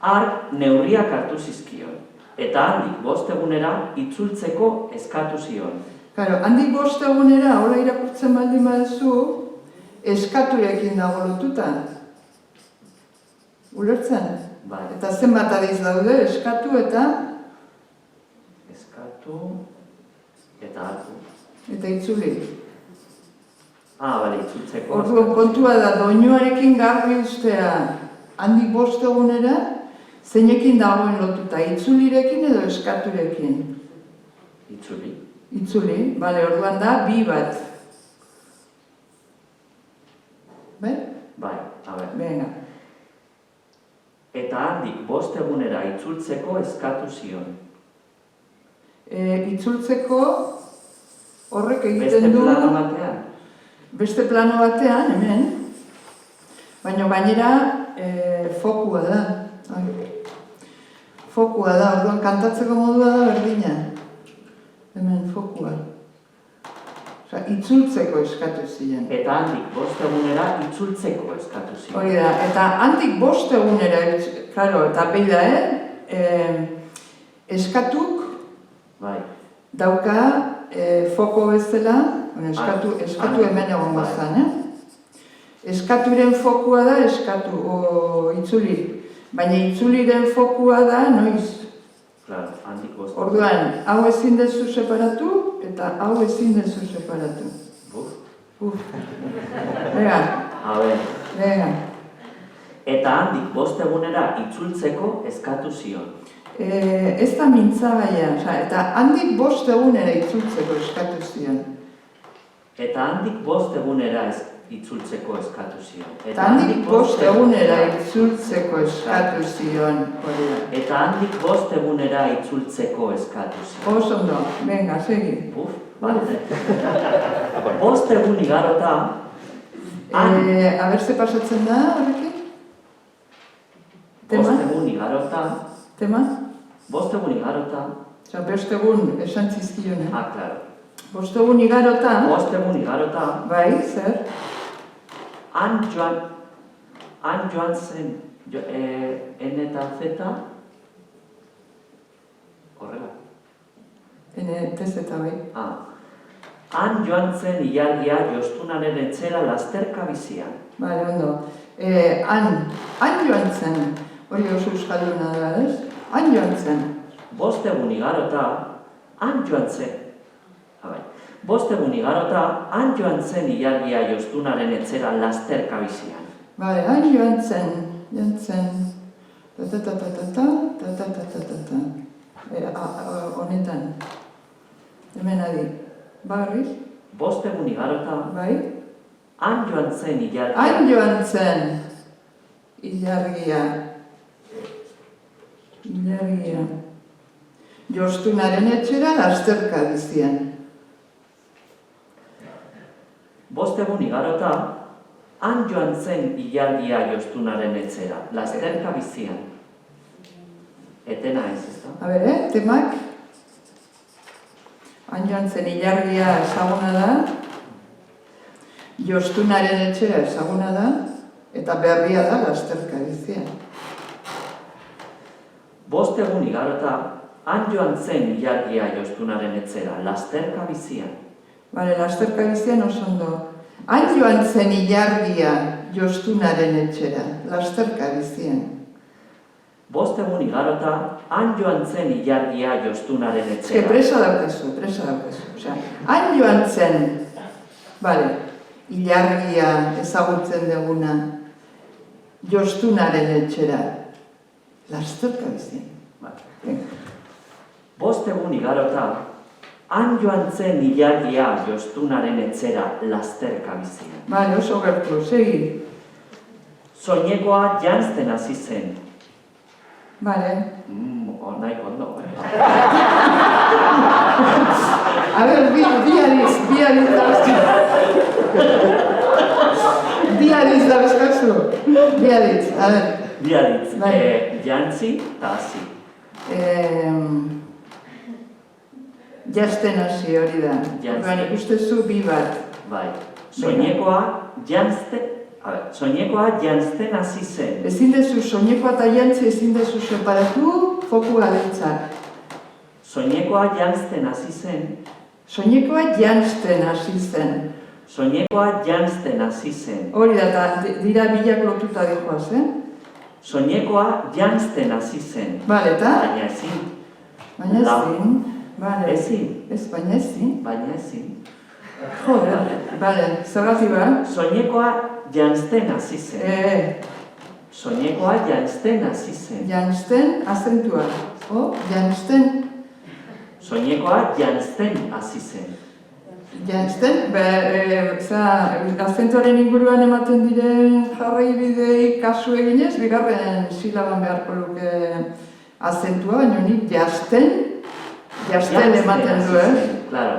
hark neurriak hartu zizkion, eta handik 5 egunera itzultzeko eskatu zion. Claro, handik 5 egunera, hola irakurtzen baldin baduzu, eskaturekin dago lotuta. Ulertzen? Bai, Eta zenbat adiz daude, eskatu eta eskatu eta hartu. eta itzuli. Bale, itzultzeko. Orduan kontua da, doinuarekin garbi ustea handik 5 egunera, zeinekin dagoen lotuta, itzulirekin edo eskaturekin. Itzuli. Itzuli, bale, orduan da, bi bat. Bai? Bai, Venga. Eta handik 5 egunera itzultzeko eskatu zion. Itzultzeko horrek Beste egiten du... plano batean? Beste plano batean, hemen. Baina gainera fokua da. Fokua da, orduan kantatzeko modua da berdina. Hemen fokua. Osea, itzultzeko eskatu ziren. Eta handik 5 egunera itzultzeko eskatu zion. Hori da, eta handik 5 egunera, claro, eta behi da, eskatuk Bai. dauka foko bezala, eskatu hemen egongo zen, Eskaturen fokua da itzuli, baina itzuliren fokua da noiz. Claro, handik bost. Orduan, hau ezin dezu separatu eta hau ezin dezu separatu. Venga. A ber. Venga. Eta handik bost egunera itzultzeko eskatu zion. Ez da mintzagaia, eta handik 5 egunera itzultzeko eskatu zion. Eta handik 5 egunera itzultzeko eskatu zion. Eta handik 5 egunera itzultzeko eskatu zion. Eta handik 5 egunera itzultzeko eskatu zion. Oso ondo, venga, segi. Bate. 5 egun igarota... Aber, ze pasatzen da horrekin? 5 egun igarota... Tema? 5 egun igarota... Osa, 5 egun esan zizkion, claro. 5 egun igarota... 5 egun igarota... Bai, zer? Han joan zen, N eta Z... Horrela. N, T, Z, bai. Han joan zen ilargia Jostunaren etxera lasterka bizian. Bale, ondo. Han joan zen, hori oso euskalduna da, ez? Han joan zen. 5 egun igarota, han joan zen. 5 egun igarota, han joan zen ilargia Jostunaren etxera lasterka bizian. Bale, han joan zen. Honetan. Hemen adi. Barriz? 5 egun igarota, Bai? han joan zen ilargia. Han joan zen ilargia. Jostunaren etxera lasterka bizian. 5 egun igarota, han joan zen ilargia Jostunaren etxera, lasterka bizian. Etena ez da? A ber, temak? Han joan zen ilargia ezaguna da, Jostunaren etxera ezaguna da, eta berria da lasterka bizian. 5 egun igarota, han joan zen ilargia Jostunaren etxera, lasterka bizian. Bale, lasterka bizian oso ondo. Han joan zen ilargia Jostunaren etxera, lasterka bizian. 5 egun igarota, han joan zen ilargia Jostunaren etxera. Presa daukazu. Osea, han joan zen, bale, ilargia ezagutzen duguna, Jostunaren etxera, lasterka bizian. 5 egun igarota, han joan zen ilargia Jostunaren etxera, lasterka bizian. Bale, oso gertu, segi. Soinekoa janzten hasi zen. Bale. Nahi kondo, A ber, biariz dabezkazu. Biariz, a ber. Biaritz, jantzi eta hasi. Jazten hasi hori da. Orduan ikustezu bi bat. Bai. Soinekoa janzten hasi zen. Ezin dezu soinekoa eta jantzi ezin dezu separatu fokua dintzak. Soinekoa janzten hasi zen. Soinekoa janzten hasi zen. Soinekoa janzten hasi zen. Hori da, eta dira bilak lotuta dihoaz, Soinekoa janzten hasi zen. Bale, eta? Baina ezin. Baina ezin. Bale. Ezin. Ez, baina ezin. Baina ezin. Joder, bale, zergatik ba? Soinekoa janzten hasi zen. Soinekoa janzten hasi zen. Janzten azentua. Janzten. Soinekoa janzten hasi zen. Janzten, azentuaren inguruan ematen diren jarraibidei kasu eginez, bigarren silaban beharko luke azentua, baina nik janzten ematen du, Claro.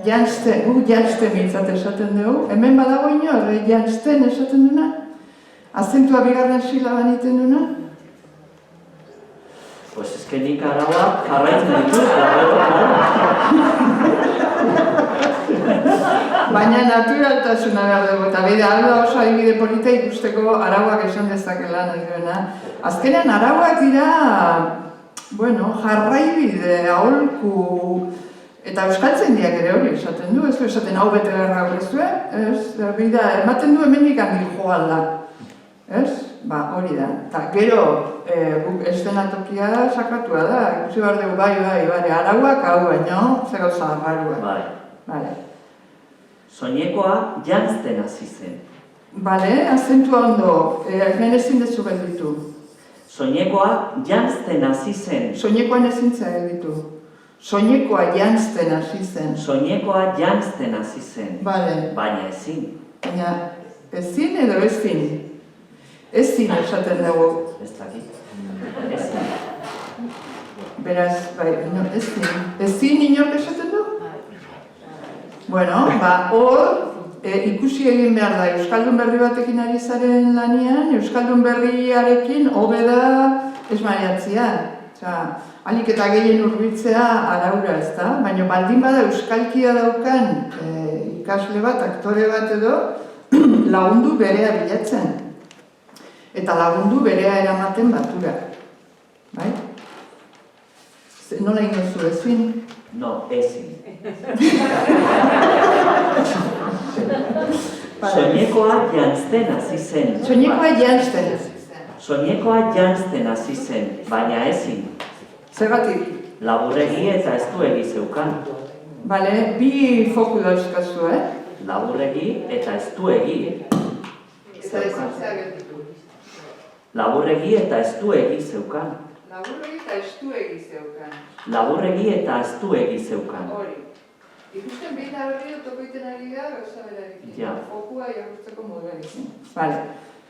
Janzten mintzat esaten dugu. Hemen badago inor, janzten esaten duna? Azentua bigarren silaban egiten duna? Pues es que nik araua jarraitzen ditut, Baina naturaltasuna behar dugu, eta bide alda oso adibide polita ikusteko arauak esan dezakela nahi duena. Azkenean arauak dira bueno, jarraibide, aholku, eta euskaltzaindiak ere hori esaten du, ez du esaten hau bete gerra horrezue, ez, bida, ematen du hemendik handi joalda, ez? Ba, hori da. Eta gero, guk eszenatokia sakratua da, ikusi behar dugu, bai, arauak hau baino, zer gauza arrarua. Bai. Vale. Soinekoa janzten hasi zen. Bale, azentua ondo, hemen ezin dezu gelditu. Soinekoa janzten hasi zen. Soinekoan ezintza gelditu. Soinekoa janzten hasi zen. Soinekoa janzten hasi zen. Bale, Baina ezin. baina ezin edo ezin? Ezin esaten dugu. Ez dakit. Ezin. Beraz, bai, no, ezin. Ezin inork esaten du? Bueno, ba, hor, ikusi egin behar da, Euskaldun berri batekin ari zaren lanian, Euskaldun berriarekin hobe da esmaiatzia. Osea, alik eta gehien hurbiltzea araura, ez da? Baina baldin bada euskalkia daukan ikasle bat, aktore bat edo, lagundu berea bilatzen. Eta lagundu berea eramaten batura. Bai? Nola egin zu ezin? No, ezin. Soinekoa janzten hasi zen. Soinekoa janzten. Soinekoa janzten hasi zen, baina ezin. Zergatik? Laburregi eta estuegi zeukan. Bale, bi foku dauzkazu, Laburregi eta estuegi zeukan. Laburregi eta estuegi zeukan. Laburregi eta estuegi zeukan. Laburregi eta estuegi zeukan. Hori. Ikusten behin horri otokoiten ari da, gauza berarekin. Ja. Fokua irakurtzeko moduarekin. Bale,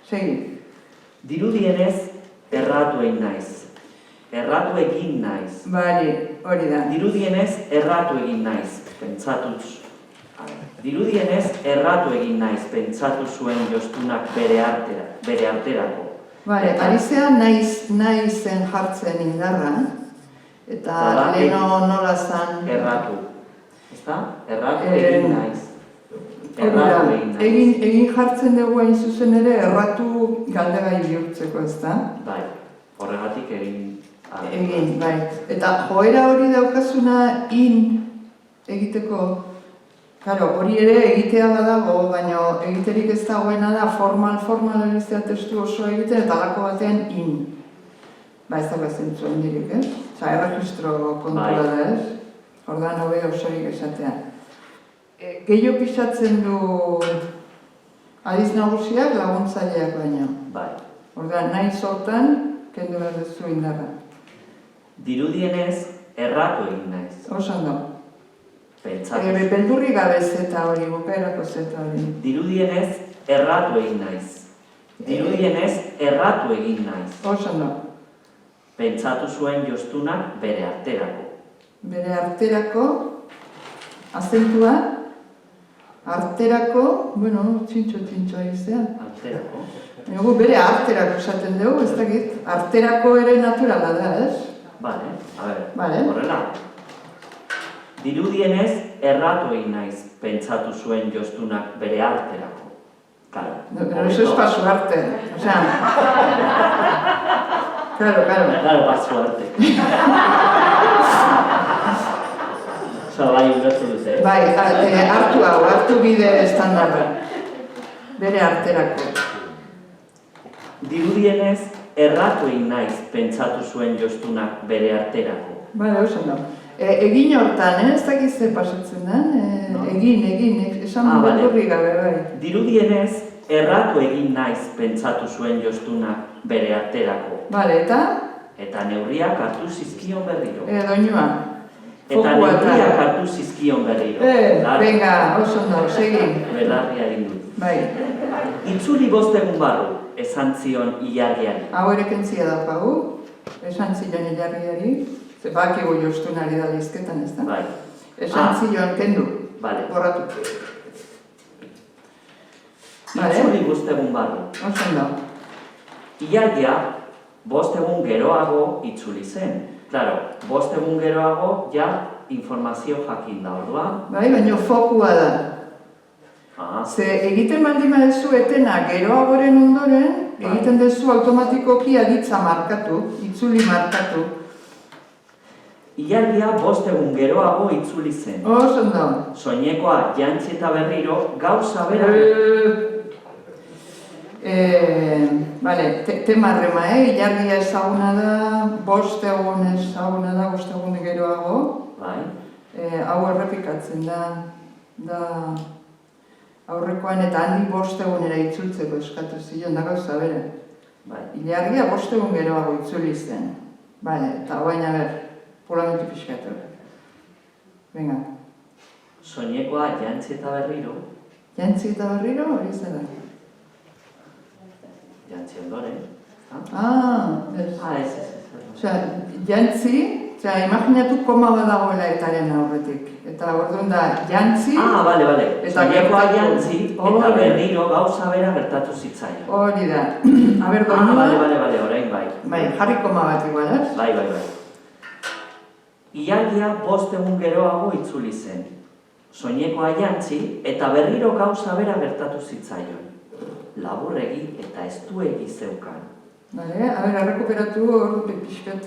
segi. Dirudienez, erratu egin naiz. Erratu egin naiz. Bale, hori da. Dirudienez, erratu egin naiz. Pentsatuz. Dirudienez, erratu egin naiz. Pentsatu zuen jostunak bere arterako. Bale, ari zea naizen jartzen indarra, eta leheno nola zan... Erratu. Ezta? Erratu egin naiz. Erratu egin naiz. Egin jartzen dugu hain zuzen ere, erratu galdegai bihurtzeko, ezta? Bai, horregatik egin. Egin, bai. Eta joera hori daukazuna egiteko, claro, hori ere egitea badago, baina egiterik ez dagoena da formal egitea testu oso egiten eta lako batean Ba, ez dago zentzu handirik, ez? Osa, erregistro kontua da, ez? Ordan hobe osorik esatea. Gehiago pisatzen du adiz nagusiak laguntzaileak baino. Bai. Ordan nahi sortan, kendu behar duzu indarra. Dirudienez, erratu egin naiz. Osan da. Pentsatuz. Beldurri gabez eta hori, bukaerako zeta hori. Dirudienez, erratu egin naiz. Dirudienez, erratu egin naiz. Osan da. Pentsatu zuen jostunak bere arterako. Bere arterako, azentua, arterako, bueno, txintxo izea. Arterako. Egu bere arterako esaten dugu, ez dakit, arterako ere naturala da, ez? Bale, a ber, Bale. horrela. Dirudienez, erratu egin naiz, pentsatu zuen jostunak bere arterako. Claro. Pero eso es para su arte, o sea... Claro. Claro, para su arte. Osa, bai, ulertu dute, Bai, hartu bide estandarra. Bere arterako. Dirudienez, erratu egin naiz, pentsatu zuen jostunak bere arterako. Bale, osan da. Egin hortan, ez dakiz ze pasatzen den? Egin, esan beldurri gabe, bai. Dirudienez, erratu egin naiz, pentsatu zuen jostunak bere arterako. Bale, eta? Eta neurriak hartu zizkion berriro. Doinua. Eta neurriak hartu zizkion berriro. Venga, oso ondo, segi. Belarria egin dut. Bai. Itzuli 5 egun barru, esan zion ilargiari. Hau ere kentzia daukagu, esan zion ilargiari, ze bakigu jostunari da lizketan, ez da? Bai. Esan zion kendu, Bale. borratu. Itzuli 5 egun barru. Oso ondo. Ilargia 5 egun geroago itzuli zen. Claro, 5 egun geroago ja informazio jakin da orduan. Bai, baina fokua da. Ze egiten baldin badezu etena geroagoren ondoren, egiten dezu automatikoki aditza markatu, itzuli markatu. Ilargia 5 egun geroago itzuli zen. Oso ondo. Soinekoa jantzi eta berriro gauza bera. Vale, temarrema, ilargia ezaguna da, 5 egun ezaguna da, 5 egun geroago. Bai. Hau errepikatzen da aurrekoan eta handi 5 egunera itzultzeko eskatu zion, da gauza bera. Bai. Ilargia 5 egun geroago itzuli zen. Vale, eta baina polamentu pixkatu. Venga. Soinekoa jantzi eta berriro. Jantzi eta berriro, hori zer da? Jantzi ondoren. Ez. Ez. Osea, jantzi, imaginatu koma badagoela etaren aurretik. Eta orduan da, jantzi... Bale. Soinekoa gertatu. jantzi eta berriro gauza bera gertatu zitzaion. Hori da. Aber, doinua... Bale, orain bai. Bai, jarri koma bat igual, ez? Bai. Ilargia 5 egun geroago itzuli zen. Soinekoa jantzi eta berriro gauza bera gertatu zitzaion. Laburregi eta estuegi zeukan. Bale, errekuperatu hor pixkat.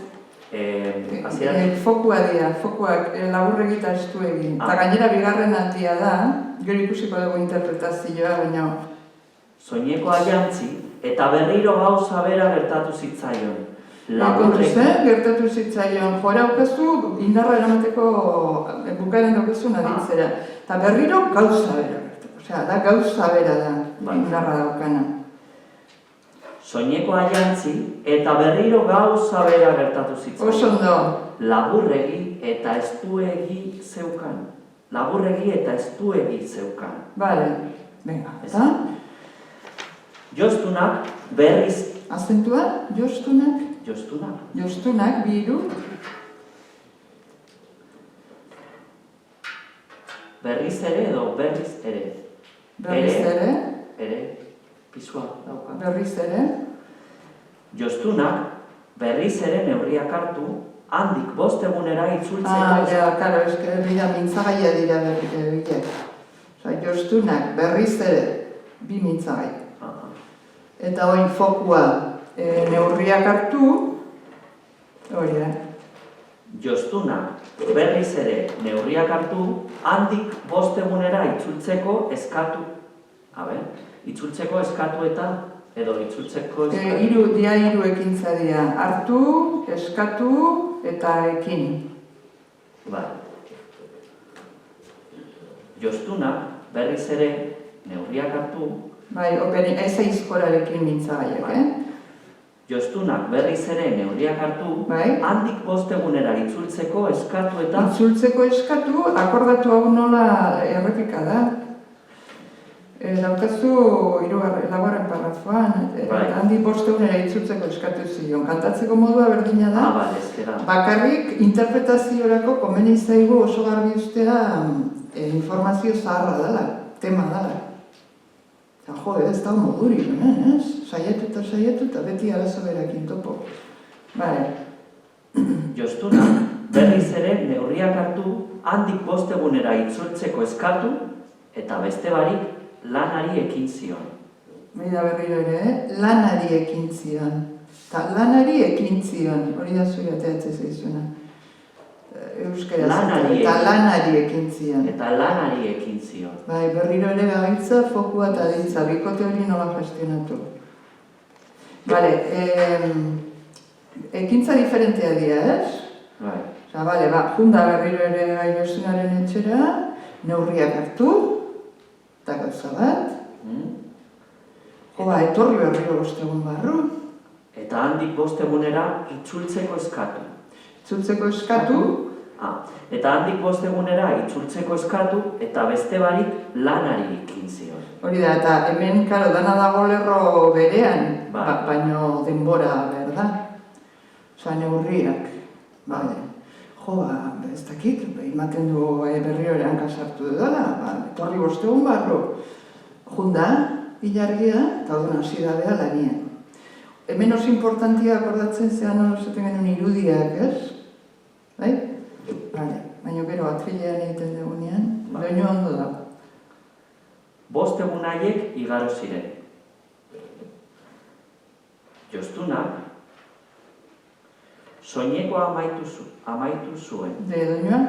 Fokua dira, fokuak laburregi eta estuegi. Eta gainera bigarren aldia da, gero ikusiko dugu interpretazioa, baina... Soinekoa jantzi eta berriro gauza bera gertatu zitzaion. Laburregi... Gertatu zitzaion, joera aukazu, indarra eramateko bukaeren daukazu naditzera. Eta berriro gauza bera. Osea, da gauza bera da, indarra daukana. Soinekoa jantzi eta berriro gauza bera gertatu zitzaion. Oso ondo. Laburregi eta estuegi zeukan. Bale, venga, eta? Joztunak berriz... Azentua, joztunak? Joztunak. Joztunak, biru? Berriz ere edo berriz ere? Berriz ere? Ere, pisua dauka. Berriz ere? Joztunak berriz ere neurriak hartu, handik 5 egunera itzultzeko... Karo, eske mintzagaia dira bilek. Osa, joztunak berriz ere, 2 mintzagai. Eta hori fokua neurriak hartu, hori da. Joztunak berriz ere neurriak hartu, handik 5 egunera itzultzeko eskatu. Itzultzeko eskatu eta, edo itzultzeko eskatu. Hiru ekintza dira. Hartu, eskatu eta ekin. Bai. Joztunak berriz ere neurriak hartu. Bai, ez aizkorarekin mintzagaiak, Joztunak berriz ere neurriak hartu, handik 5 egunera itzultzeko eskatu eta... Itzultzeko eskatu, akordatu hau nola errepika da. Daukazu, laugarren parrafoan, handik 5 egunera itzultzeko eskatu zion. Kantatzeko modua berdina da, bakarrik interpretaziorako komeni zaigu oso garbi ustea informazio zaharra dela, tema dela. Ez da modurik, saiatu eta beti arazo berakin topo. Joztunak berriz ere neurriak hartu, handik 5 egunera itzultzeko eskatu eta beste barik lanari ekin zion. Baina berriro ere, lanari ekin zion. Eta lanari ekin zion, hori da zuri ateatzen zaizuna. Euskaraz, eta lanari ekin zion. Eta lanari ekin zion. Bai, berriro ere gaitza, fokua eta ditza, bikote hori nola gestionatu. Bale, ekintza diferentea dira, ez? Bai. Osa, bale, junda berriro ere gai Joztunaren etxera, neurriak hartu, eta gauza bat. Etorri berriro 5 egun barru. Eta handik 5 egunera itzultzeko eskatu. Itzultzeko eskatu. Eta handik 5 egunera itzultzeko eskatu eta beste barik lanari ekin zion. Hori da, eta hemen, karo, dana dago lerro berean, baino denbora, berda? Osa, neurriak, bale. Ez dakit, imaten du berriro ere hankasartu dudala, etorri 5 egun barru. Junda, ilargia, eta odun hasi da beha lanien. Hemen oso importantia akordatzen zean hori zaten genuen irudiak, ez? Bai? Bale, baina gero atrilean egiten dugunean, doinu ondo da. 5 egun haiek igaro ziren. Joztunak soinekoa amaitu zuen. De doinua?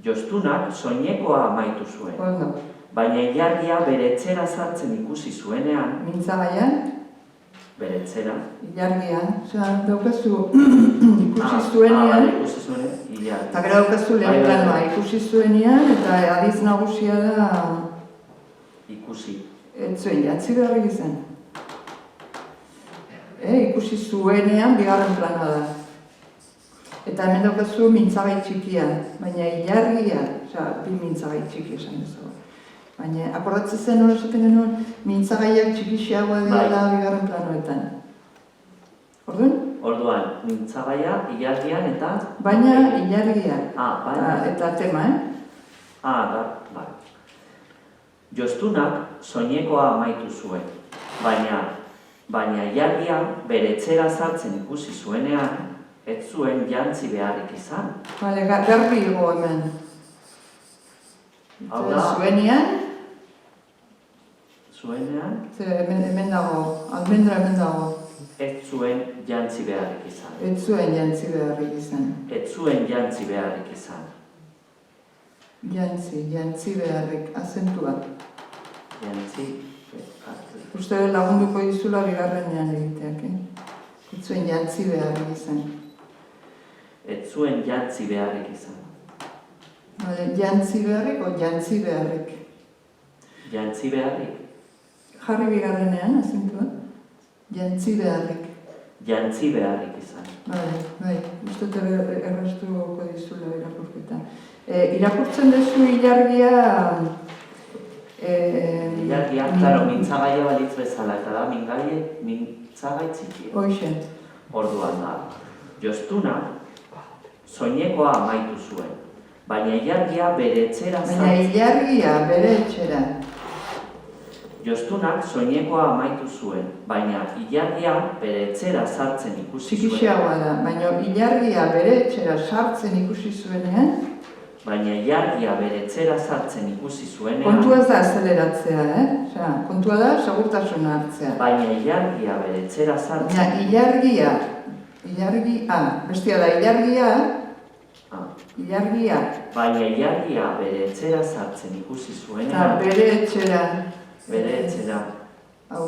Jostunak soinekoa amaitu zuen. Ondo. Baina ilargia bere etxera sartzen ikusi zuenean, Mintzagaian? bere etxera. Ilargian. Osea, daukazu ikusi zuenean. Ikusi zuenean, ilargia. Eta gero daukazu lehen planoa ikusi zuenean, eta adiz nagusia da Ikusi. ez zuen jantzi beharrik izan. Ikusi zuenean bigarren planoa da. Eta hemen daukazu mintzagai txikia, baina ilargia, osea, bi mintzagai txiki esan duzu. Baina akordatzen zen hori esaten genuen, mintzagaiak txikixiagoa dira bigarren planoetan. Orduan? Orduan, mintzagaia, ilargian eta... Baina ilargia. baina. Eta tema, Bai. Jostunak soinekoa amaitu zuen, baina ilargia bere etxera sartzen ikusi zuenean, ez zuen jantzi beharrik izan. Bale, garbi igo hemen. Hau da? Zuenean, hemen dago, almendra hemen dago. ez zuen jantzi beharrik izan. Ez zuen jantzi beharrik izan. Ez zuen jantzi beharrik izan. Jantzi beharrik, azentua. Jantzi beharrik. Uste lagunduko dizula bigarrenean egiteak, Ez zuen jantzi beharrik izan. Ez zuen jantzi beharrik izan. Bale, jantzi beharrik o jantzi beharrik? Jantzi beharrik. Jarri bigarrenean, azentua. Jantzi beharrik. Jantzi beharrik izan. Bai, uste erraztuko dizula irakurketa. Irakurtzen duzu ilargia... Ilargia, klaro, mintzagaia balitz bezala, eta da mintzagai txikia. Hoxe. Orduan da, Jostunak soinekoa amaitu zuen, baina ilargia bere etxera sartzen. Baina ilargia bere etxera. Jostunak soinekoa amaitu zuen, baina ilargia bere etxera sartzen ikusi zuen. Txikixiagoa da, baina ilargia bere etxera sartzen ikusi zuenean. Baina ilargia bere etxera sartzen ikusi zuenean. Kontua ez da azeleratzea, Osea, kontua da segurtasuna hartzea. Baina ilargia bere etxera sartzen. Baina ilargia, bestia da ilargia. Baina ilargia bere etxera sartzen ikusi Eta zuenean. bere etxera. Bere etxera. Hau.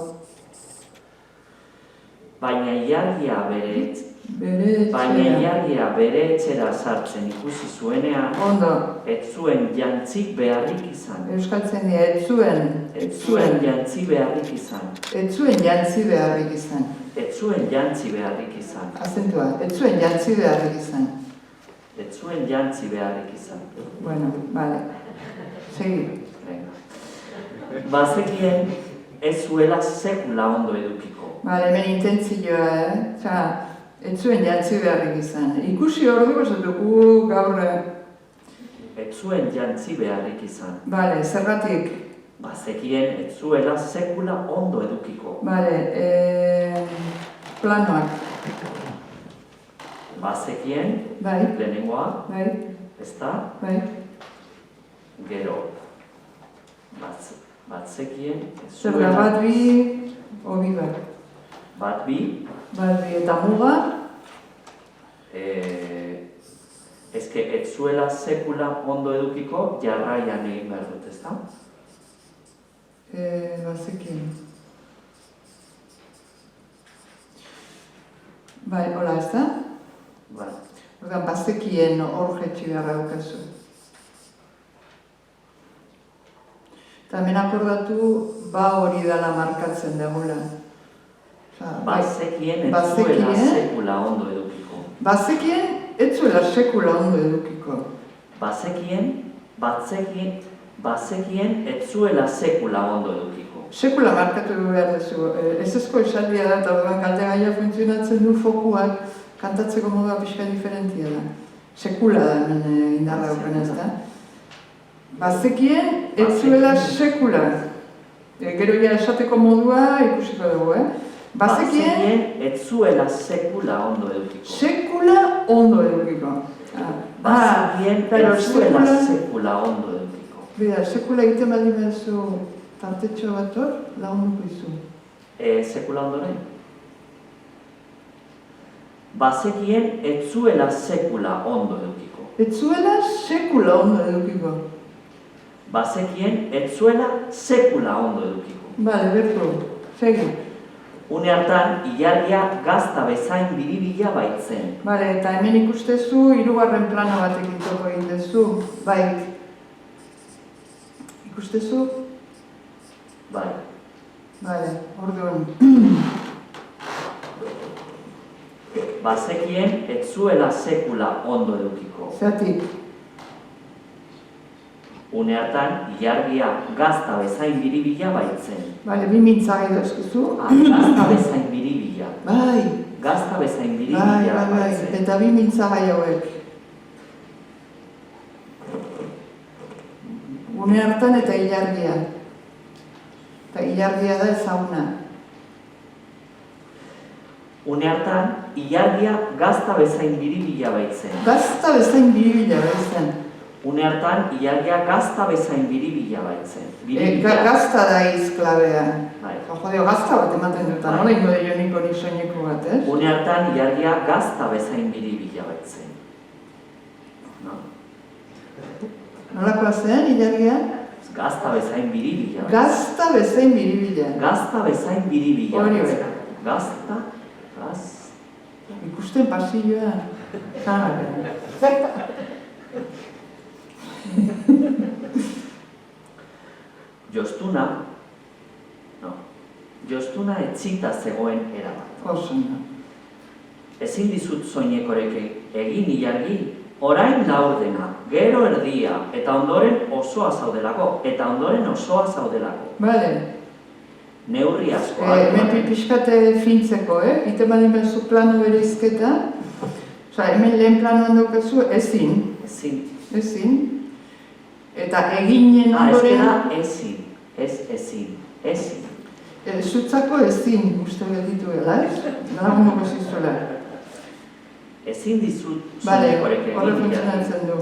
Baina ilargia bere etxera sartzen ikusi zuenean. Ondo. Ez zuen jantzik beharrik izan. Euskaltzen dira, ez zuen jantzi beharrik izan. Ez zuen jantzi beharrik izan. Ez zuen jantzi beharrik izan. Azentua, ez zuen jantzi beharrik izan. Ez zuen jantzi beharrik izan. Bueno, vale. Segi. Bazekien ez zuela sekula ondo edukiko. Vale, hemen intentzioa, ez zuen jantzi beharrik izan. Ikusi ordu esatuko gaur... Ez zuen jantzi beharrik izan. Vale, zergatik? Bazekien ez zuela sekula ondo edukiko. Vale, planoak. Bazekien, Bai, lehenengoa, bai, ezta? bai. Gero, batzekien ez Zer da, zuela... bat bi, obi bat. Bat bi, Bat bi eta muga. ezke ez zuela sekula ondo edukiko jarraian egin behar dut, ezta? Bazekien. Bai, hola, ez da? Bai. Ordan, bazekien hor jetxi beharra daukazu. Eta hemen akordatu, ba hori dela markatzen degula. Bazekien ez zuela sekula ondo edukiko. Bazekien ez zuela sekula ondo edukiko. Bazekien ez zuela sekula ondo edukiko. Sekula markatu behar duzu. Ezezko esaldia da, eta orduan galdegaia funtzionatzen du fokuak, kantatzeko moda pixka diferentia da. Sekula da hemen indarra ez da. Bazekien ez zuela sekula. Gero ja esateko modua ikusiko dugu, Bazekien ez zuela sekula ondo edukiko. Sekula ondo edukiko. Bazekien ez zuela sekula ondo edukiko. Bida, sekula egiten baldin behazu tartetxo bat hor, lagunduko izu. Sekula ondoren? bazekien ez zuela sekula ondo edukiko. Ez zuela sekula ondo edukiko. Bazekien ez zuela sekula ondo edukiko. Bale, bertu, segi. Une hartan, ilargia gazta bezain biribila baitzen. Bale, eta hemen ikustezu, hirugarren plano batekin toko egin dezu. Bai. Ikustezu? Bai. Bale, orduan. Bazekien ez zuela sekula ondo edukiko. Zeratik? Une hartan, ilargia gazta bezain biribila baitzen. Bale, bi mintzagai dauzkizu. Gazta bezain biribila. Bai. Gazta bezain Bai, biribila bai, bai. baitzen. Eta bi mintzagai hauek. Une hartan eta ilargia. Eta ilargia da ezaguna. Une hartan, ilargia gazta bezain biribila baitzen. Gazta bezain biribila baitzen. Une hartan, ilargia gazta bezain biribila baitzen. Gazta da izklabea. Bai. Jodeo, gazta bat ematen dut, nola ingo dio niko nisoineko bat, ez? Une hartan, ilargia gazta bezain biribila baitzen. No? Nolakoa zen, ilargia? Gazta bezain biribila baitzen. Gazta bezain biribila. Gazta bezain biribila Hori baitzen. bai. Gaz... Ikusten pasilloa. Zanak. Jostuna etzita zegoen erabat. Oso, no. Ezin dizut soinekorek egin ilargi, orain laurdena, gero erdia, eta ondoren osoa zaudelako. Bale. Neurri asko Hemen pixkate fintzeko, ite badin bezu plano bereizketa. Osa, hemen lehen planoan daukazu ezin. Ezin. Eta eginen ondoren... Ezin. Zutzako ezin uste gelditu dela, ez? Lagunduko zizuela. Ezin dizut Bale, soinekorek egin horre ilargi. funtzionatzen du.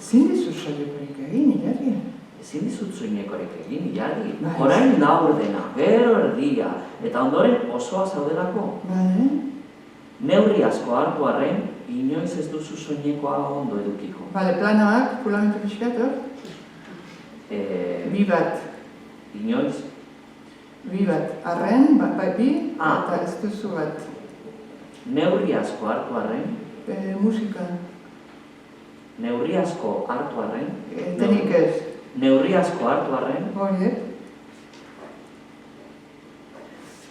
Ezin dizut soinekorek egin ilargi. Ezin dizut soinekorek egin ilargi. Bai. Orain laurdena, gero erdia, eta ondoren osoa zaudelako. Bale. Neurri asko hartu arren, inoiz ez duzu soinekoa ondo edukiko. Bale, planoak, pulamentu pixkat, hor? Bi bat. Inoiz, Bi bat. Arren, bai bi, Ah. eta ez duzu bat. neurri asko hartu arren, Musika. neurri asko hartu arren, Tenik ez. neurri asko hartu arren, Hori,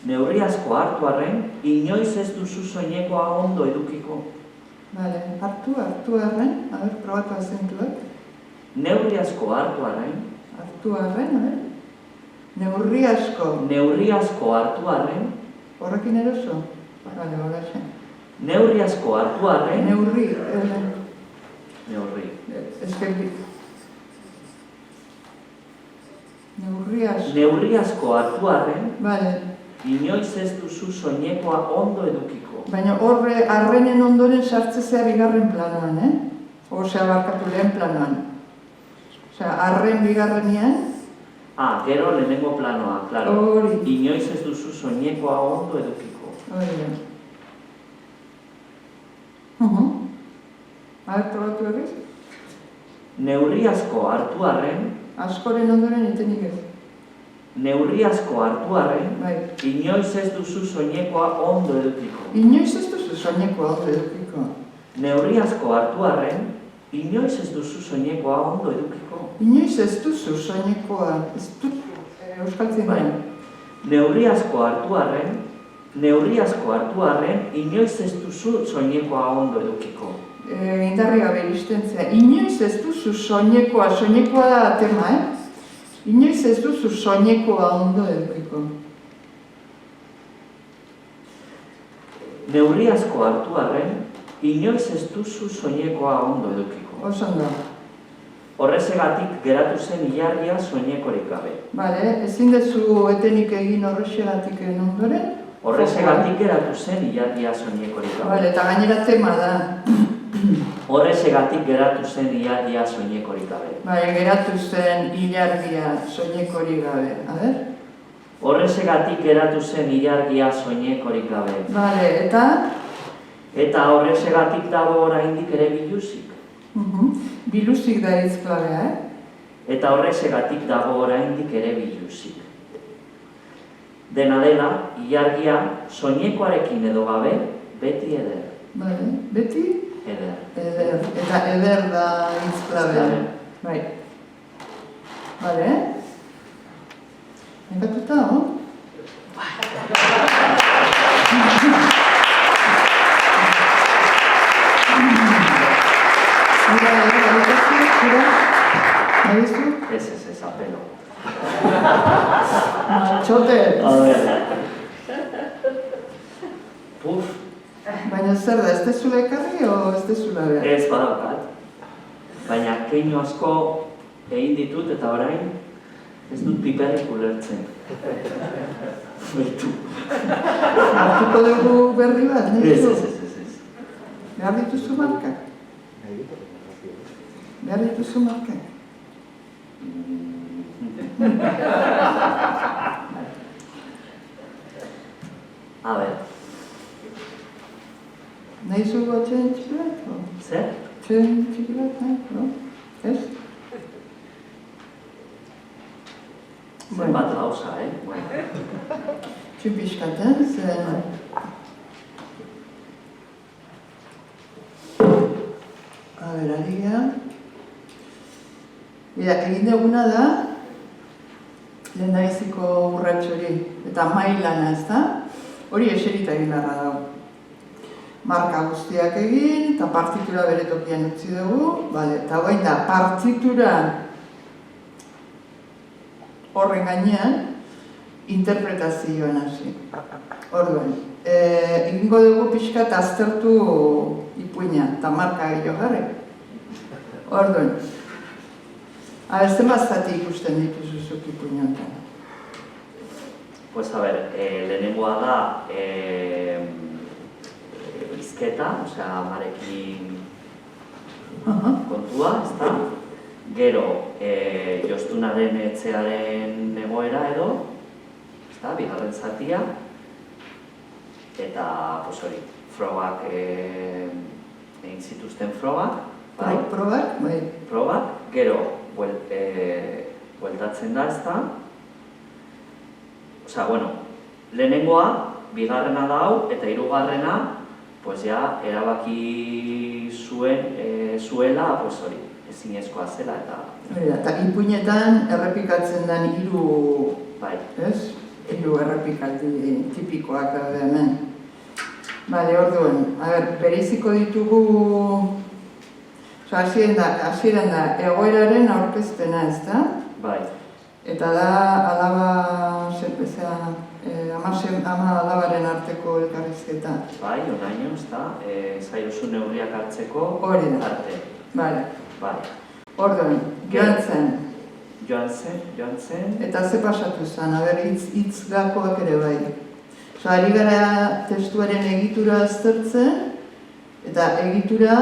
neurri asko hartu arren, inoiz ez duzu soinekoa ondo edukiko. Bale, hartu arren, a ber, probatu azentuak. Neurri asko hartu arren, Hartu arren, a ber. Neurri asko. neurri asko hartu arren, Horrekin eroso? Bale, horrexe. neurri asko hartu arren, Neurri, neurri. eskerrik. Neurri asko. Neurri asko hartu arren, Bale, inoiz ez duzu soinekoa ondo edukiko. baina horre arrenen ondoren sartzezea bigarren planoan, Osea, barkatu lehen planoan. Osea, arren bigarrenean, Gero lehenengo planoa, klaro. hori. Inoiz ez duzu soinekoa ondo edukiko. Hori da. Probatu berriz? Neurri asko hartu arren, Askoren ondoren itenik ez. neurri asko hartu arren, Bai. inoiz ez duzu soinekoa ondo edukiko. Inoiz ez duzu soinekoa ondo edukiko. Neurri asko hartu arren, inoiz ez duzu soinekoa ondo edukiko. Inoiz ez duzu soinekoa, ez duzu, euskaltzen Bai. Neurri asko hartu arren, inoiz ez duzu soinekoa ondo edukiko. Indarri gabe iristentzea. Inoiz ez duzu soinekoa da tema, Inoiz ez duzu soinekoa ondo edukiko. Neurri asko hartu arren, inoiz ez duzu soinekoa ondo edukiko. Oso ondo. Horrezegatik geratu zen ilargia soinekorik gabe. Bale, ezin dezu etenik egin horrexegatik ondoren? Horrezegatik geratu zen ilargia soinekorik gabe. Bale, eta gainera tema da. Horrezegatik geratu zen ilargia soinekorik gabe. Bai, geratu zen ilargia soinekorik gabe. A ber? Horrezegatik geratu zen ilargia soinekorik gabe. Bale, eta Eta horrexegatik dago oraindik ere biluzik. Biluzik da hitz klabea, Eta horrexegatik dago oraindik ere biluzik. Dena dela, ilargia soinekoarekin edo gabe, beti eder. Bale, beti? Eder. Eder. Eta eder da hitz klabea. Bai. Bale? Nekatuta, no? Ez, apelo. Txote! A ver. Puf. Baina zer da, ez dezula ekarri o ez dezula behar? Ez badaukat. Baina keinu asko egin ditut eta orain ez dut piperrik ulertzen. Baitu. Hartuko dugu berri bat, nahi du? Ez. Behar dituzu markak? Behar dituzu markak? A ver. Nahi zu gotxen txikilat? Zer? Txen txikilat, no? Ez? Zenbat gauza, Txin pixkaten, zen... A ber, ari geha... Egin duguna da, lehendabiziko urrats hori, eta mailana, ez da? Hori eserita egin beharra dago. Marka guztiak egin, eta partitura bere tokian utzi dugu, eta guain da, partitura horren gainean, interpretazioan hasi. Orduan, egingo dugu pixka eta aztertu ipuina, eta marka gehiago jarri. Orduan, zenbat zati ikusten dituzuzuk ipuinoetan? Pues a ver, lehenengoa da bizketa, osea, amarekin kontua, ezta? Gero, Jostunaren etxearen egoera edo, ezta, bigarren zatia, eta, pues hori, frogak, egin zituzten frogak, bai? Probak, bai. Probak, gero, bueltatzen da, ezta? Osea, bueno, lehenengoa, bigarrena da hau, eta hirugarrena, pues ja, erabaki zuela, pues hori, ezinezkoa zela, eta ipuinetan errepikatzen den hiru, bai, ez? Hiru errepikaldi tipikoak daude hemen. Bale, orduan, bereiziko ditugu, hasieran da, egoeraren aurkezpena, ez da? bai, Eta da, ama alabaren arteko elkarrizketa. bai, onaino, ez da, zaiozu neurriak hartzeko Hori da. arte. Bale. Bai. Orduan, joan zen. Joan zen. Eta ze pasatu zen, hitz gakoak ere bai. Ari gara testuaren egitura aztertzen, eta egitura,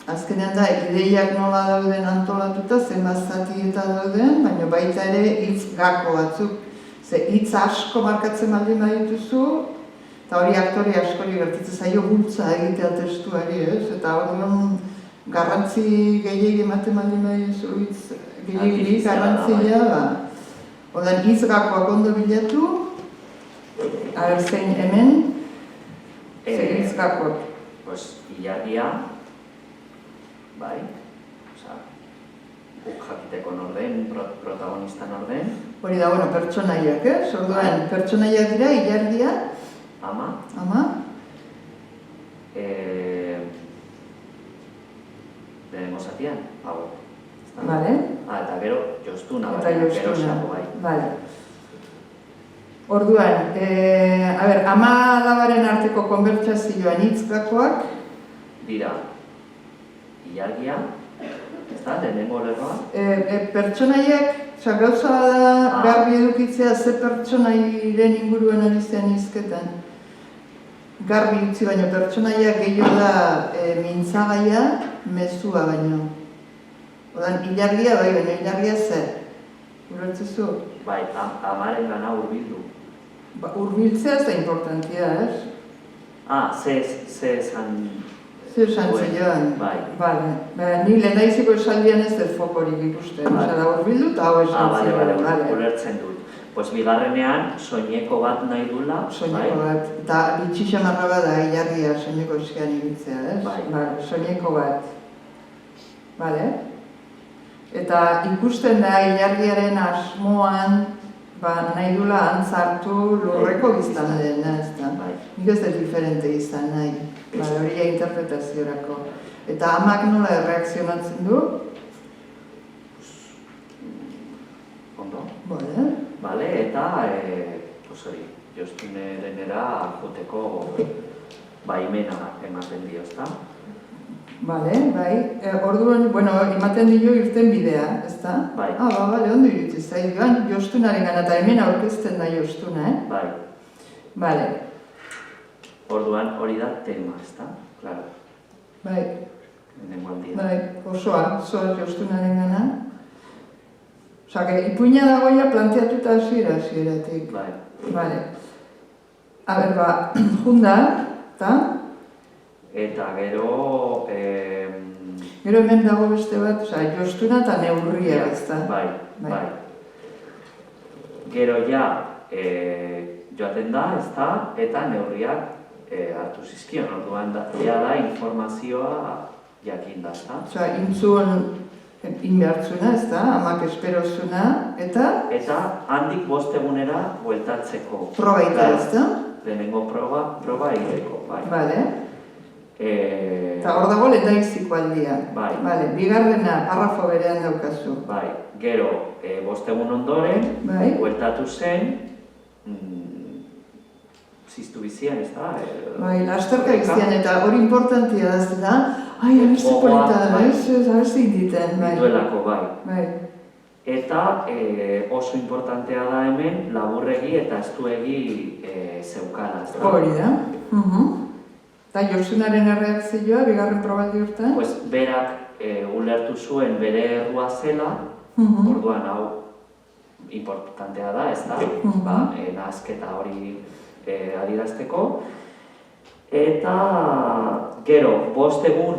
azkenean da, ideiak nola dauden antolatuta, zenbat zati eta dauden, baina baita ere hitz gako batzuk. Ze hitz asko markatzen baldin badituzu, eta hori aktore askori gertatzen zaio bultza egitea testuari, ez? Eta orduan garrantzi gehiegi ematen baldin badituzu, hitz gehiegi garrantzia, orduan hitz gakoak ondo bilatu, zein hemen, zein hitz gakoak. Pues, ilargia, bai, osea, guk jakiteko norden, protagonistan norden. Hori da, bueno, pertsonaiak, orduan, pertsonaiak dira, ilargia, ama, lehenengo zatian, hau. Bale. Eta gero, Jostuna, Eta gero xapo, bai. Bale. Orduan, ama alabaren arteko konbertsazioan hitz gakoak dira, ilargia, ez da, lehenengo lerroa? Pertsonaiak, gauza da garbi edukitzea ze pertsonairen inguruan ari zen hizketan. Garbi utzi baino pertsonaiak gehiago da mintzagaia, mezua baino. Odan, ilargia bai, baina ilargia zer. Ulertzezu? Bai, amaren gana hurbildu. Hurbiltzea ez da importantia, ez? Ze esan... Zer esan zioan? Bai. Bale, ni lehendaiziko esaldian ez dut fokorik ikusten, osea, hurbildu eta hau esan zioan. Ulertzen dut. Pues bigarrenean, soineko bat nahi dula. Soineko bat, eta bitxixamarra bat da ilargia soineko eskean ibiltzea, ez? Bai. Soineko bat. Bale? Eta ikusten da ilargiaren asmoan, nahi dula antzartu lurreko biztan dena, ez da? Nik ez da diferente izan nahi. Hori interpretaziorako. Eta amak nola erreakzionatzen du? Ondo. Bale, eta, Jostune denera joteko baimena ematen dio, ezta? Bale, bai. Orduan, ematen dio irten bidea, ezta? Bai. Bale, ondo iruditzen zait. Joan Jostunaren gana, eta hemen aurkezten da Jostuna, Bai. Bale. Orduan hori da tema, ezta? Claro. Bai. Bai, osoa Jostunaren gana. Osa, ipuina dagoia planteatuta hasieratik. Bai. Bale. Junda, eta? Eta gero... Gero hemen dago beste bat, osa, Jostuna eta neurria, ezta? Bai. Gero joaten da, ezta? Eta neurriak hartu zizkion, orduan da informazioa jakin da, ezta? Osa, intzun inbertzuna, ezta? Amak esperozuna, eta? Eta handik 5 egunera bueltatzeko. Proba ita, ezta? Lehenengo proba egiteko, bai. Bale. Eta hor dago lehendaiziko aldia. Bai. Bale, bigarrena parrafo berean daukazu. Bai, gero 5 egun ondoren, bueltatu zen, ziztu bizian, ez da? Bai, lasterka izan, eta hori importantia da, zela, abeste polita da, abeste inditen, bai. Duelako, bai. Eta oso importantea da hemen, laburregi eta estuegi zeukala, ez da? Hori da. Eta Jostunaren erreakzioa, bigarren probaldi urtean? Pues berak ulertu zuen bere errua zela, orduan hau importantea da, ez da? Nahazketa hori adierazteko. Eta gero, 5 egun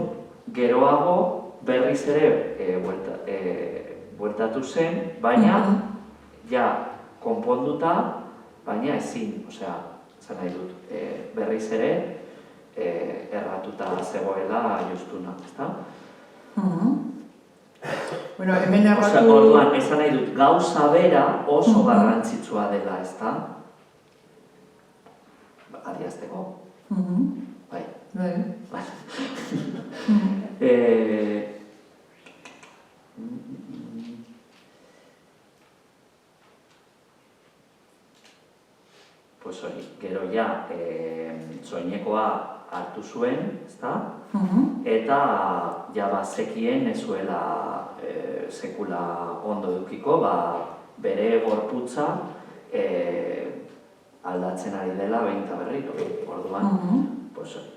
geroago berriz ere bueltatu zen, baina ja konponduta, baina ezin, osea, zan nahi dut, berriz ere erratuta zegoela Jostuna, ezta? Bueno, hemen erratu... Orduan, esan nahi dut, gauza bera oso garrantzitsua dela, ezta? Adierazteko. Bai. Pues hori, gero ja, soinekoa hartu zuen, ezta? Eta ja bazekien ez zuela sekula ondo edukiko, bere gorputza aldatzen ari dela behin eta berriro, orduan, pues hori.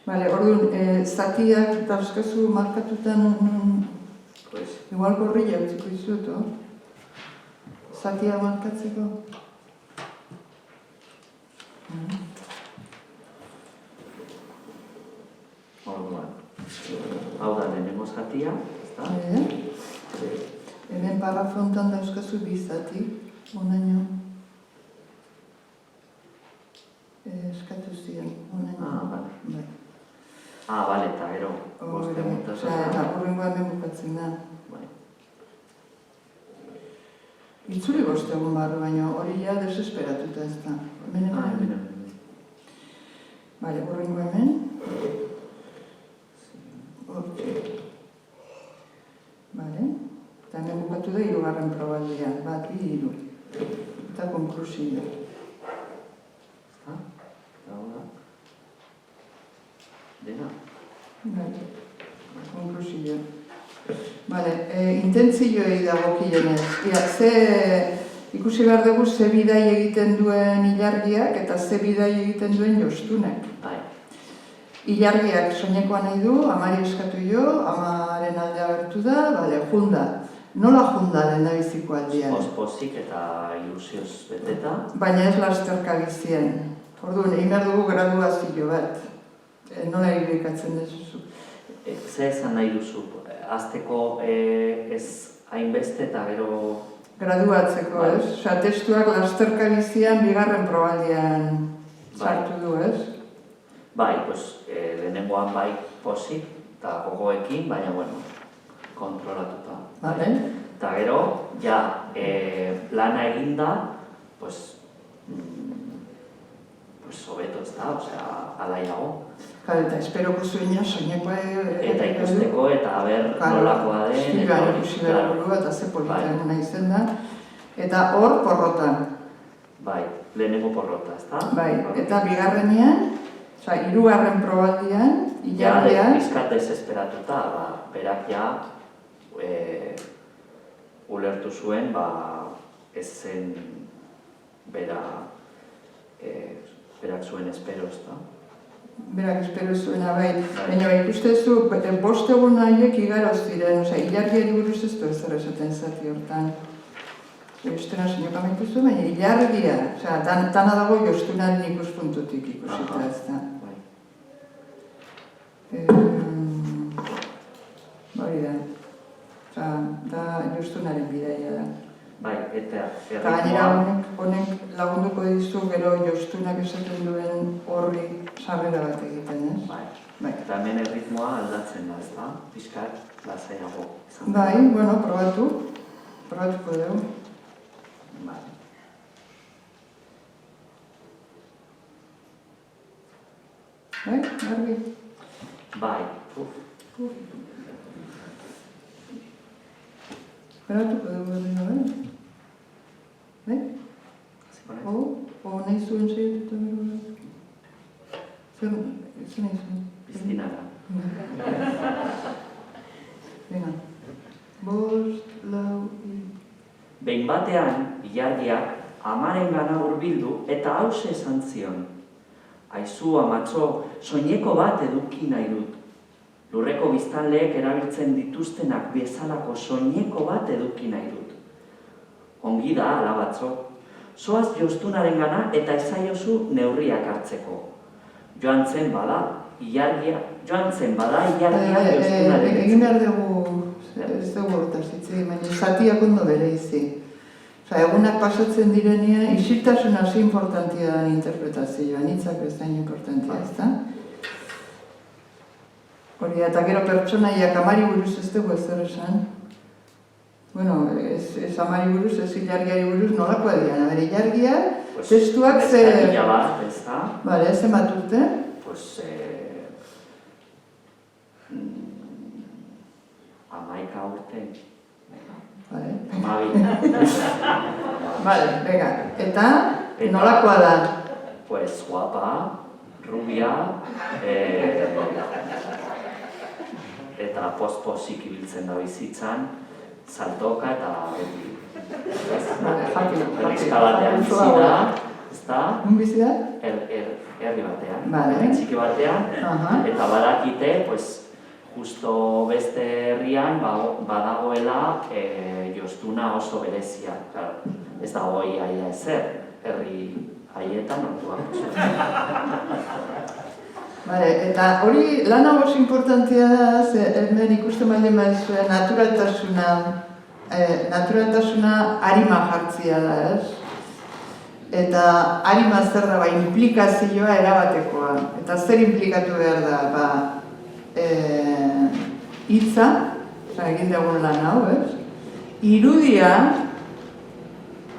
Bale, orduan, zatiak dauzkazu markatutan, igual gorrilla utziko izutu, zatia markatzeko. Orduan, hau da lehenengo zatia, ezta? Hemen parrafontan dauzkazu bi zati, onaino. Eskatu ziren, onaino. Bale. Bale, eta gero, 5 eguntaz. Eta hurrengoa hemen bukatzen da. Itzuli 5 egun barru, baina hori ja desesperatuta ez da. Hemen. Bale, hurrengo hemen. Bale. Eta hemen bukatu da 3. probaldia. 1, 2, 3. Eta konklusioa. Dena? Bale. Konklusioa. Bale, intentzioei dagokionez. Ikusi behar dugu ze bidai egiten duen ilargiak eta ze bidai egiten duen Jostunak. Ilargiak soinekoa nahi du, amari eskatu jo, amaren aldea bertu da, bale, junda. Nola junda lehen da biziko aldean? Pospozik eta ilusioz beteta. Baina ez lasterka bizien. Orduan, egin behar dugu graduazio bat. Nola irudikatzen duzu? Ze esan nahi duzu? Azteko ez hainbeste eta gero... Graduatzeko, ez? Osa, testuak lasterka bizian bigarren probaldian sartu du, ez? Bai, lehenengoan bai posik eta gogoekin, baina, bueno, kontrolatuta. Bale. Eta gero, ja, lana eginda, hobeto ez da, osea, alaiago. Eta esperoko zuena, soinekoa Eta ikusteko, eta haber nolakoa den, eta hori. Ikusi behar burua, eta ze politan nahi zen da. Eta hor, porrota. Bai, lehenengo porrota, ez da? Bai, eta bigarrenean, hirugarren probaldian, ilargian... Ja, pizkat desesperatuta, berak ja ulertu zuen, ez zen berak zuen espero, ez da? Berak espero zuena, bai. Baina ikustezu, bost egun nahiek igaroz ziren, ilargiari buruz ez du ezer esaten zati hortan. Jostuna soinok amaitu zuen, baina ilargia, dana dago jostunaren ikuspuntutik ikusita, ez da. Hori da. Da jostunaren bidaia da. Bai, eta gainera honek lagunduko dizu gero jostunak esaten duen horri sarrera bat egiten, ez? Bai. Eta hemen erritmoa aldatzen da, ez da? Pizkat, lasaiago. Bai, bueno, probatuko dugu. Bai. Bai, garbi. Bai. Probatuko dugu bai? Bai? Nahi zuen zeiatuta bero? Zer nahi zuen? Piztinara. Venga. Bost, lau... Behin batean, ilargiak amarengana hurbildu eta hauxe esan zion. Aizu, amatxo, soineko bat eduki nahi dut. Lurreko biztanleek erabiltzen dituztenak bezalako soineko bat eduki nahi dut. Ongi da, alabatzo. Zoaz jostunarengana eta esaiozu neurriak hartzeko. Joan zen bada ilargia jostunaren. Egin behar dugu, ez dugu hortaz hitz baina zatiak ondo bere izi. Egunak pasatzen direnean, isiltasuna hasi importantia da interpretazioa, hitzak ez da importantia, ez da? Hori, eta gero pertsonaiak amari buruz ez dugu ezer esan. Bueno, ez amari buruz, ez ilargiari buruz, nolakoa dian. Bere ilargia, testuak ze... Bezkanila bat, ez da? Bale, ez emat urte? Amaika urte. Bale. Amabi. Bale, bega. Eta nolakoa da? Guapa, rubia, eta post-posik ibiltzen da bizitzan, saltoka eta beti. Herrizka batean bizi da, ez da? Nun bizi da? Herri batean, herri txiki batean, eta badakite, justo beste herrian badagoela jostuna oso berezia. Ez dago ia ezer, herri haietan orduan. Bale, eta hori lana oso importantea da, hemen ikusten baldin badizue naturaltasuna arima jartzia da, ez? Eta arima zer da, implikazioa erabatekoa. Eta zer implikatu behar da, hitza, egin dugun lan hau, ez? Irudia,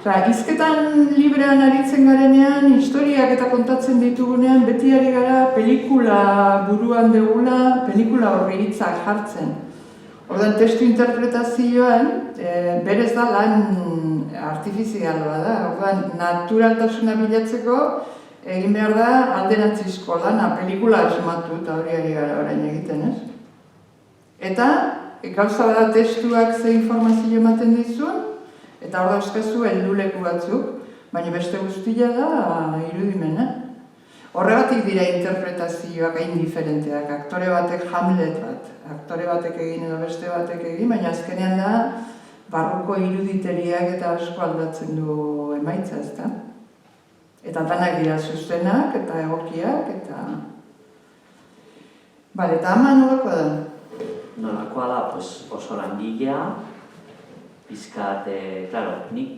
hizketan librean aritzen garenean, historiak eta kontatzen ditugunean, beti ari gara pelikula buruan degula, pelikula horri hitzak jartzen. Orduan, testu interpretazioan, berez da lan artifizialoa da. Orduan, naturaltasuna bilatzeko, egin behar da alderantzizko lana, pelikula asmatu eta hori ari gara orain egiten, ez? Eta, gauza da testuak ze informazio ematen dizun, eta hor dauzkazu helduleku batzuk, baina beste guztia da irudimena. Horregatik dira interpretazioak hain diferenteak, aktore batek Hamlet bat, aktore batek egin edo beste batek egin, baina azkenean da barruko iruditeriak eta asko aldatzen du emaitza, ezta? Eta danak dira zuzenak eta egokiak, eta... Bale, eta ama nolakoa da? Nolakoa da, pues, oso langilea, pizkat, claro, nik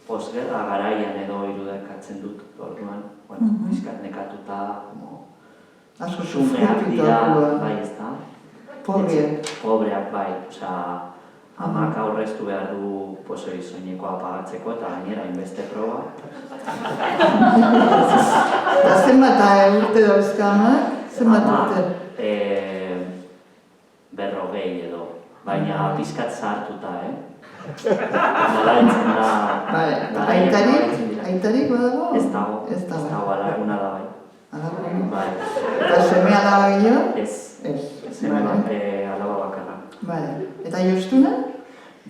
posgerra garaian edo irudikatzen dut, orduan, bueno, pizkat nekatuta, como... Asko xumeak dira, bai, ez da? Pobreak. Pobreak, bai, osea, amak aurreztu behar du, pues, hori soinekoa apagatzeko eta gainera inbeste proba. Eta zenbat urte dauzka amak? Zenbat urte? 40 edo, baina pizkat zahartuta, Nolaitzen da... Bale, aitarik badago? Ez dago, Ez dago. alaguna da bai. Alaguna? Bai. Eta seme alaba gehiago? Ez. Ez. Seme alaba bakarra. Bale. Eta Jostuna?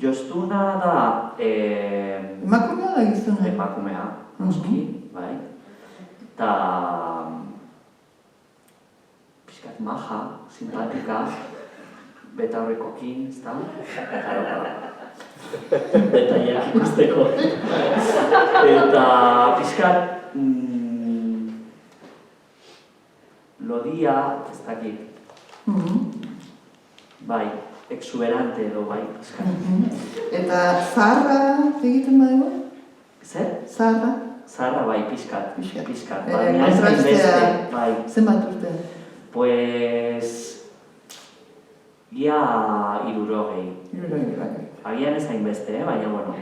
Jostuna da... Emakumea da gizuna? Emakumea, noski, bai. Eta... pixkat maja, simpatika, beta horrekokin, ez da? Detaileak ikusteko. Eta pixkat... lodia, ez dakit. Bai, exuberante edo bai, pixkat. Eta zaharra egiten badago? Zer? Zaharra? Zaharra bai, pixkat. Pixkat. Baina ez hainbeste, bai. Zenbat urte? Pues... ia 60. Bai. Agian ez hainbeste, baina, bueno,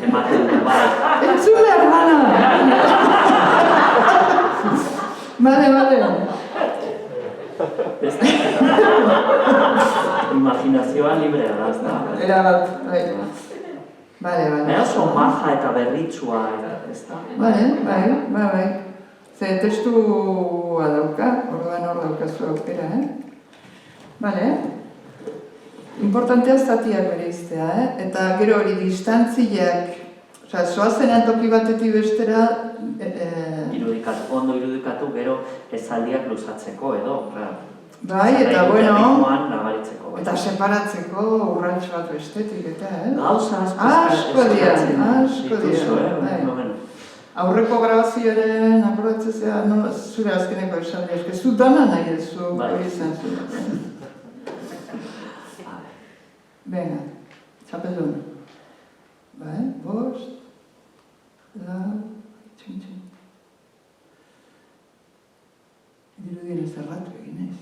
ematen du, bai. Entzule, hermana! Bale. Imaginazioa librea da, ez da. Era bat, bai. Bale. Baina oso maja eta berritsua, ez da. Bai. Ze testua dauka, orduan hor daukazu aukera, Bale. Importantea zatiak bere iztea, Eta gero hori distantziak, zoazenean toki batetik bestera... Ondo irudikatu, gero esaldiak luzatzeko edo, Bai, eta bueno... nabaritzeko, bai. Eta separatzeko urrats bat bestetik, eta, Gauza asko dira. Bai. Aurreko grabazioaren aprobatzea, zure azkeneko esaldi, eske zu dana nahi duzu hori izan zuen. Venga, txapeldun. Bai, 5, 4, txin. Dirudien ez erratu egin ez.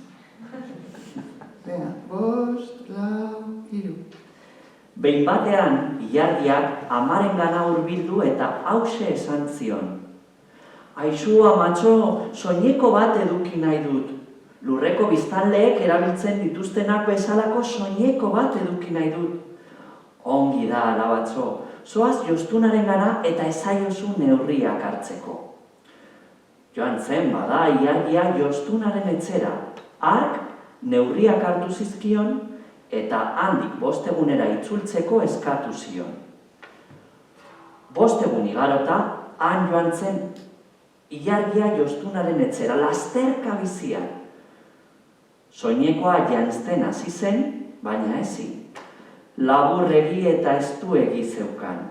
Venga, 5, 4, 3. Behin batean, ilargiak amarengana hurbildu eta hauxe esan zion. Aizu, amatxo, soineko bat eduki nahi dut. Lurreko biztanleek erabiltzen dituztenak bezalako soineko bat eduki nahi dut. Ongi da, alabatxo, zoaz Jostunarengana eta esaiozu neurriak hartzeko. Joan zen bada, ilargia Jostunaren etxera, hark neurriak hartu zizkion, eta handik 5 egunera itzultzeko eskatu zion. 5 egun igarota, han joan zen ilargia Jostunaren etxera, lasterka bizian. Soinekoa janzten hasi zen, baina ezi. Laburregi eta estuegi zeukan.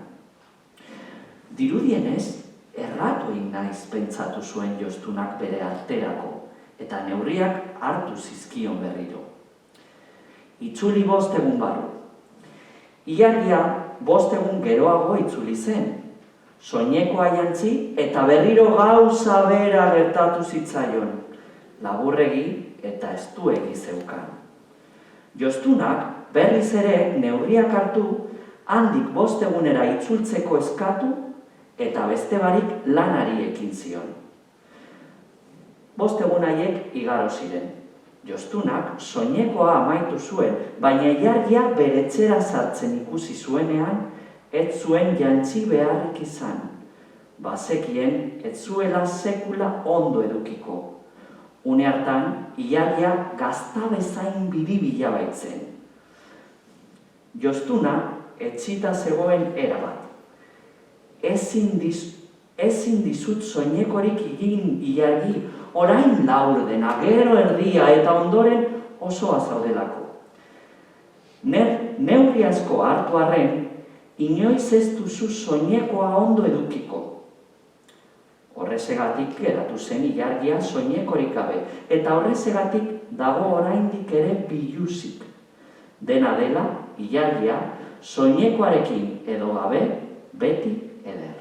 Dirudienez, erratu egin naiz pentsatu zuen Jostunak bere arterako, eta neurriak hartu zizkion berriro. Itzuli 5 egun barru. Ilargia 5 egun geroago itzuli zen. Soinekoa jantzi eta berriro gauza bera gertatu zitzaion. Laburregi eta estuegi zeukan. Jostunak berriz ere neurriak hartu, handik 5 egunera itzultzeko eskatu eta beste barik lanari ekin zion. 5 egun haiek igaro ziren. Jostunak soinekoa amaitu zuen, baina ilargia bere etxera sartzen ikusi zuenean, ez zuen jantzi beharrik izan. Bazekien, ez zuela sekula ondo edukiko. Une hartan, ilargia gazta bezain biribila baitzen. Jostuna etxita zegoen erabat. Ezin dizut soinekorik egin ilargi, orain laurdena, gero erdia eta ondoren osoa zaudelako. Neurri asko hartu arren, inoiz ez duzu soinekoa ondo edukiko. Horrezegatik geratu zen ilargia soinekorik gabe, eta horrezegatik dago oraindik ere biluzik. Dena dela, ilargia soinekoarekin edo gabe beti eder.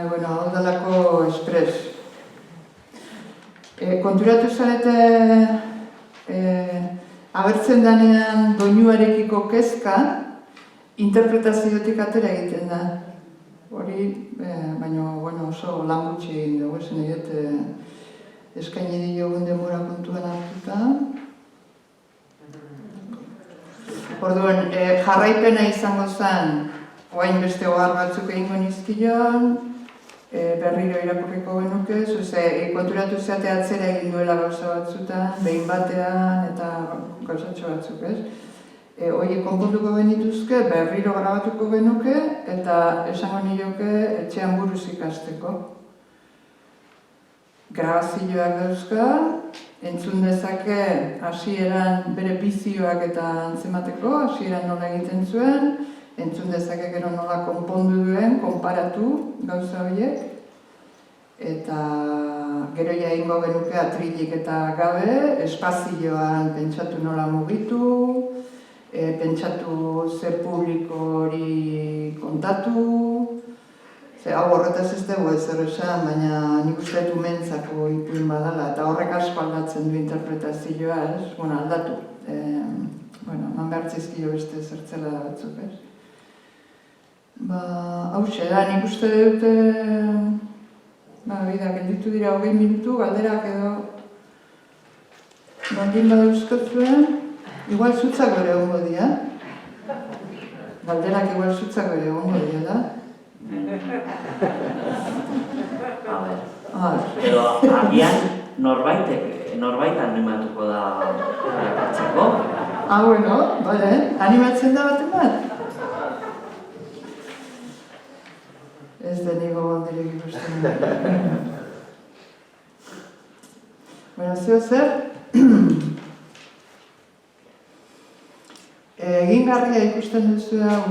Bueno, hau dalako espres. Konturatu zarete agertzen danean doinuarekiko kezka interpretaziotik atera egiten da. Hori, baina oso lan gutxi egin dugu, esan egiet eskaini diogun denbora kontuan hartuta. Orduan, jarraipena izango zen, oain beste ohar batzuk egingo nizkion, berriro irakurriko genuke, konturatu zeate atzera egin duela gauza batzutan, behin batean eta gauzatxo batzuk, ez? Hoi konpontuko genituzke, berriro grabatuko genuke eta esango nioke etxean buruz ikasteko. Grabazioak dauzka, entzun dezake hasieran bere bizioak eta antzemateko, hasieran nola egiten zuen, entzun dezake gero nola konpondu duen, konparatu gauza horiek, eta gero ja egingo genuke atrilik eta gabe, espazioan pentsatu nola mugitu, pentsatu zer publiko hori kontatu, hau horretaz ez dugu ezer esan, baina nik uste dut umentzako ipuin badala, eta horrek asko aldatzen du interpretazioa, ez? Aldatu. Man behar zizkio beste zertzela batzuk, ez? Hauxe da, nik uste dut, gelditu dira 20 minutu, galderak edo baldin badauzkatzuen, igual zutzak gore egongo dira. Galderak igual zutzak gore egongo dira, da? Edo agian norbait animatuko da erakartzeko. Bueno, bale, animatzen da baten bat? Ez denigo gondirek ikusten. Bueno, zeo zer? Egingarria ikusten duzu hau.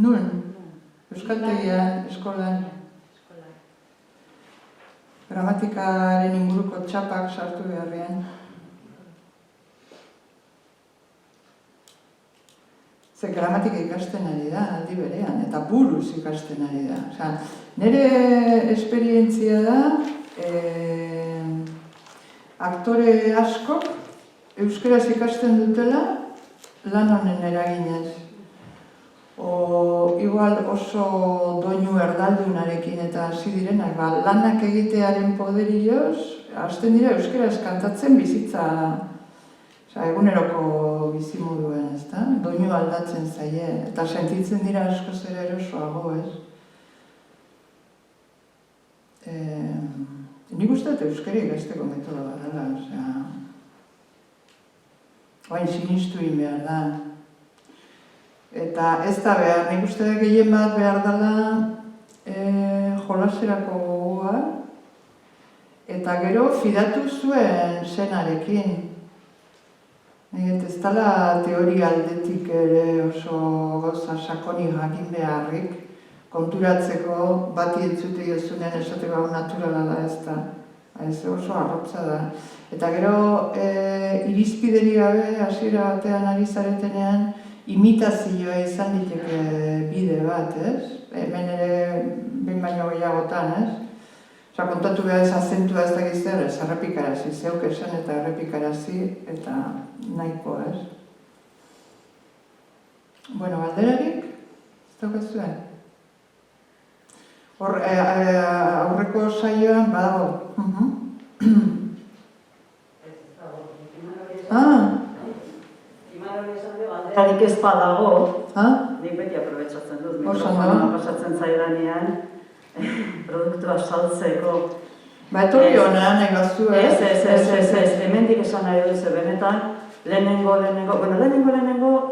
Nun? Euskaltegian, eskolan. Gramatikaren inguruko txapak sartu beharrean. Ze gramatika ikasten ari da, aldi berean, eta buruz ikasten ari da. Nire esperientzia da, aktore asko euskaraz ikasten dutela lan honen eraginez. Igual oso doinu erdaldunarekin eta hasi direnak, lanak egitearen poderioz, hasten dira euskaraz kantatzen bizitza, eguneroko bizimoduen, ezta? Doinu aldatzen zaie, eta sentitzen dira asko zer erosoago, ez? Nik uste dut euskara ikasteko metodo bat dela, oain sinistu egin behar da. Eta ez da behar, nik uste da gehien bat behar dela jolaserako gogoa, eta gero fidatu zuen senarekin. Ez dela teoria aldetik ere oso goza sakoni jakin beharrik, konturatzeko bati entzute jozunean esateko hau naturala da ez da. Ez oso arrotza da. Eta gero irizpideri gabe hasiera batean ari zaretenean imitazioa izan diteke bide bat, ez? Hemen ere behin baino gehiagotan, ez? Kontatu behar ez azentua ez dakiz zer, ez errepikarazi, zeuk esan eta errepikarazi eta nahiko, ez? Bueno, galderarik, ez daukazuen? Aurreko saioan badago. Galderarik ez badago, nik beti aprobetsatzen dut, mikrofona pasatzen zaidanean, produktua saltzeko. Etorri hona nahi gaztu, ez, hemendik esan nahi duzu benetan, Lehenengo,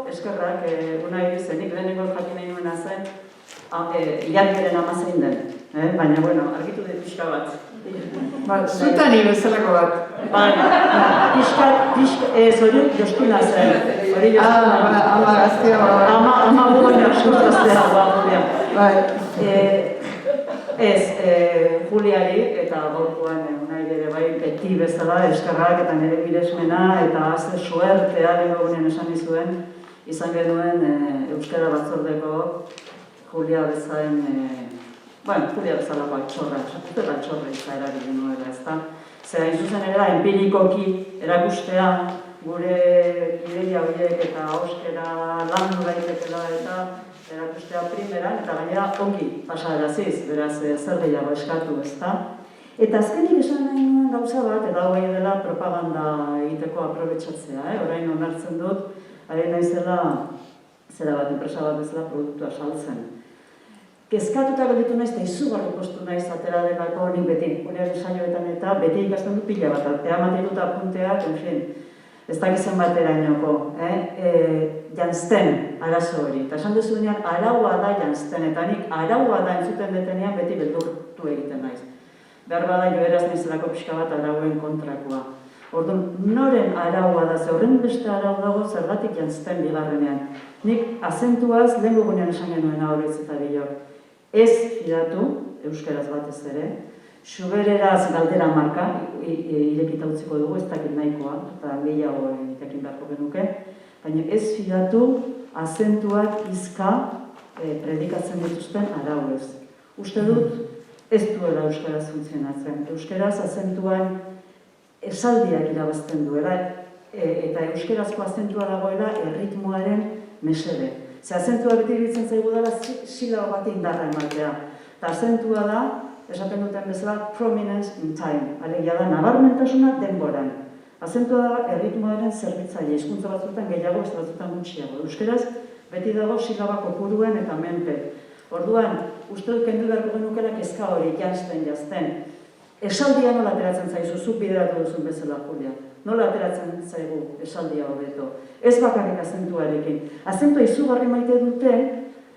eskerrak, Unai zenik, lehenengo jakin nahi nuena zen, Ilargiren ama zein den, baina, bueno, argitu dut pixka bat. Zutan bezalako bat. Zorion Jostina zen, hori Jostina. Ama gaztea bat. Ama baina gaztea bat, Juliari eta gaurkoan Unai ere bai beti bezala eskerrak eta nire miresmena eta azte suertea lehenko gunean esan izuen izan genuen Euskara Batzordeko Julia bezaen, Julia bezalako altxorra, esatutela altxorra izaerari genuela, ezta? Zer hain zuzen ere, empirikoki erakustea gure ideia horiek eta auskera landu daitekela eta erakustea primeran, eta gainera ongi pasaderaziz, beraz zer gehiago eskatu, ezta? Eta azkenik esan nahi nuen gauza bat, eta hori dela propaganda egiteko aprobetxatzea, orain onartzen dut, ari naizela, zera bat, enpresa bat bezala produktua saltzen. Kezkatuta gelditu naiz eta izugarri postu naiz atera delako nik beti, gurearen saioetan eta beti ikasten du pila bat, ematen dut apunteak, en fin, ez dakizen baterainoko, janzten arazo hori. Eta esan duzuenean, araua da janzten, eta nik araua da entzuten detenean beti beldurtu egiten naiz. Behar bada joeraz nizelako pixka bat arauen kontrakoa. Orduan, noren araua da, ze horren beste arau dago zergatik janzten bigarrenean. Nik azentuaz lehen gugunean esan genuen horretzetari jo. Ez fidatu, euskaraz batez ere, Xubereraz galdera marka, irekita utziko dugu, ez dakit nahikoa, eta gehiago egitekin beharko genuke, baina ez fidatu azentuak izka predikatzen dituzten arauez. Uste dut, ez duela euskaraz funtzionatzen. Euskaraz azentuan esaldiak irabazten duela, eta euskarazko azentua dagoela erritmoaren mesede. Ze azentua beti iritzen zaigu dela silabo bat indarra ematea. Eta azentua da, esaten duten bezala, prominence in time. Alegia da, nabarmentasuna denboran. Azentua da, erritmoaren zerbitzaile, hizkuntza batzuetan gehiago, ez batzuetan gutxiago. Euskaraz, beti dago silaba kopuruen eta menpe. Orduan, uste dut kendu beharko genukela kezka hori, jazten. Esaldia nola ateratzen zaizu, zuk bideratu duzun bezala, Julia. Nola ateratzen zaigu esaldia hobeto. Ez bakarrik azentuarekin. Azentua izugarri maite dute,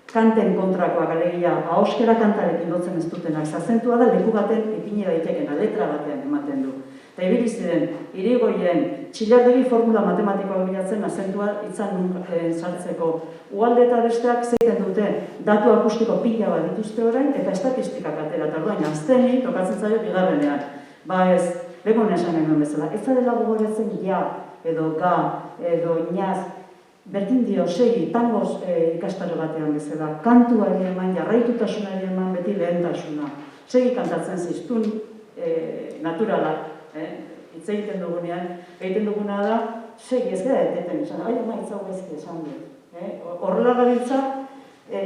kanten kontrakoak, alegia, ahoskera kantarekin lotzen ez dutenak. Azentua da leku baten ipini daitekena, letra batean ematen du. Eta ibili ziren, Irigoyen txillardegi formula matematikoa bilatzen azentua itzan sartzeko. Ugalde eta besteak zeiten dute datu akustiko pila bat dituzte orain eta estatistikak atera. Eta orduan, azteni tokatzen zaio bigarrenean. Ba ez, legon esan genuen bezala. Ez dela gogoratzen ja, edo ga, edo inaz, berdin dio, segi, tangoz ikastaro batean bezala. Kantuari eman, jarraitutasunari eman beti lehentasuna. Segi kantatzen ziztun naturalak. Hitz egiten dugunean, egiten duguna da, segi ez gara eteten esan, ama hitzago ezki esan dut. Horrela gabiltza,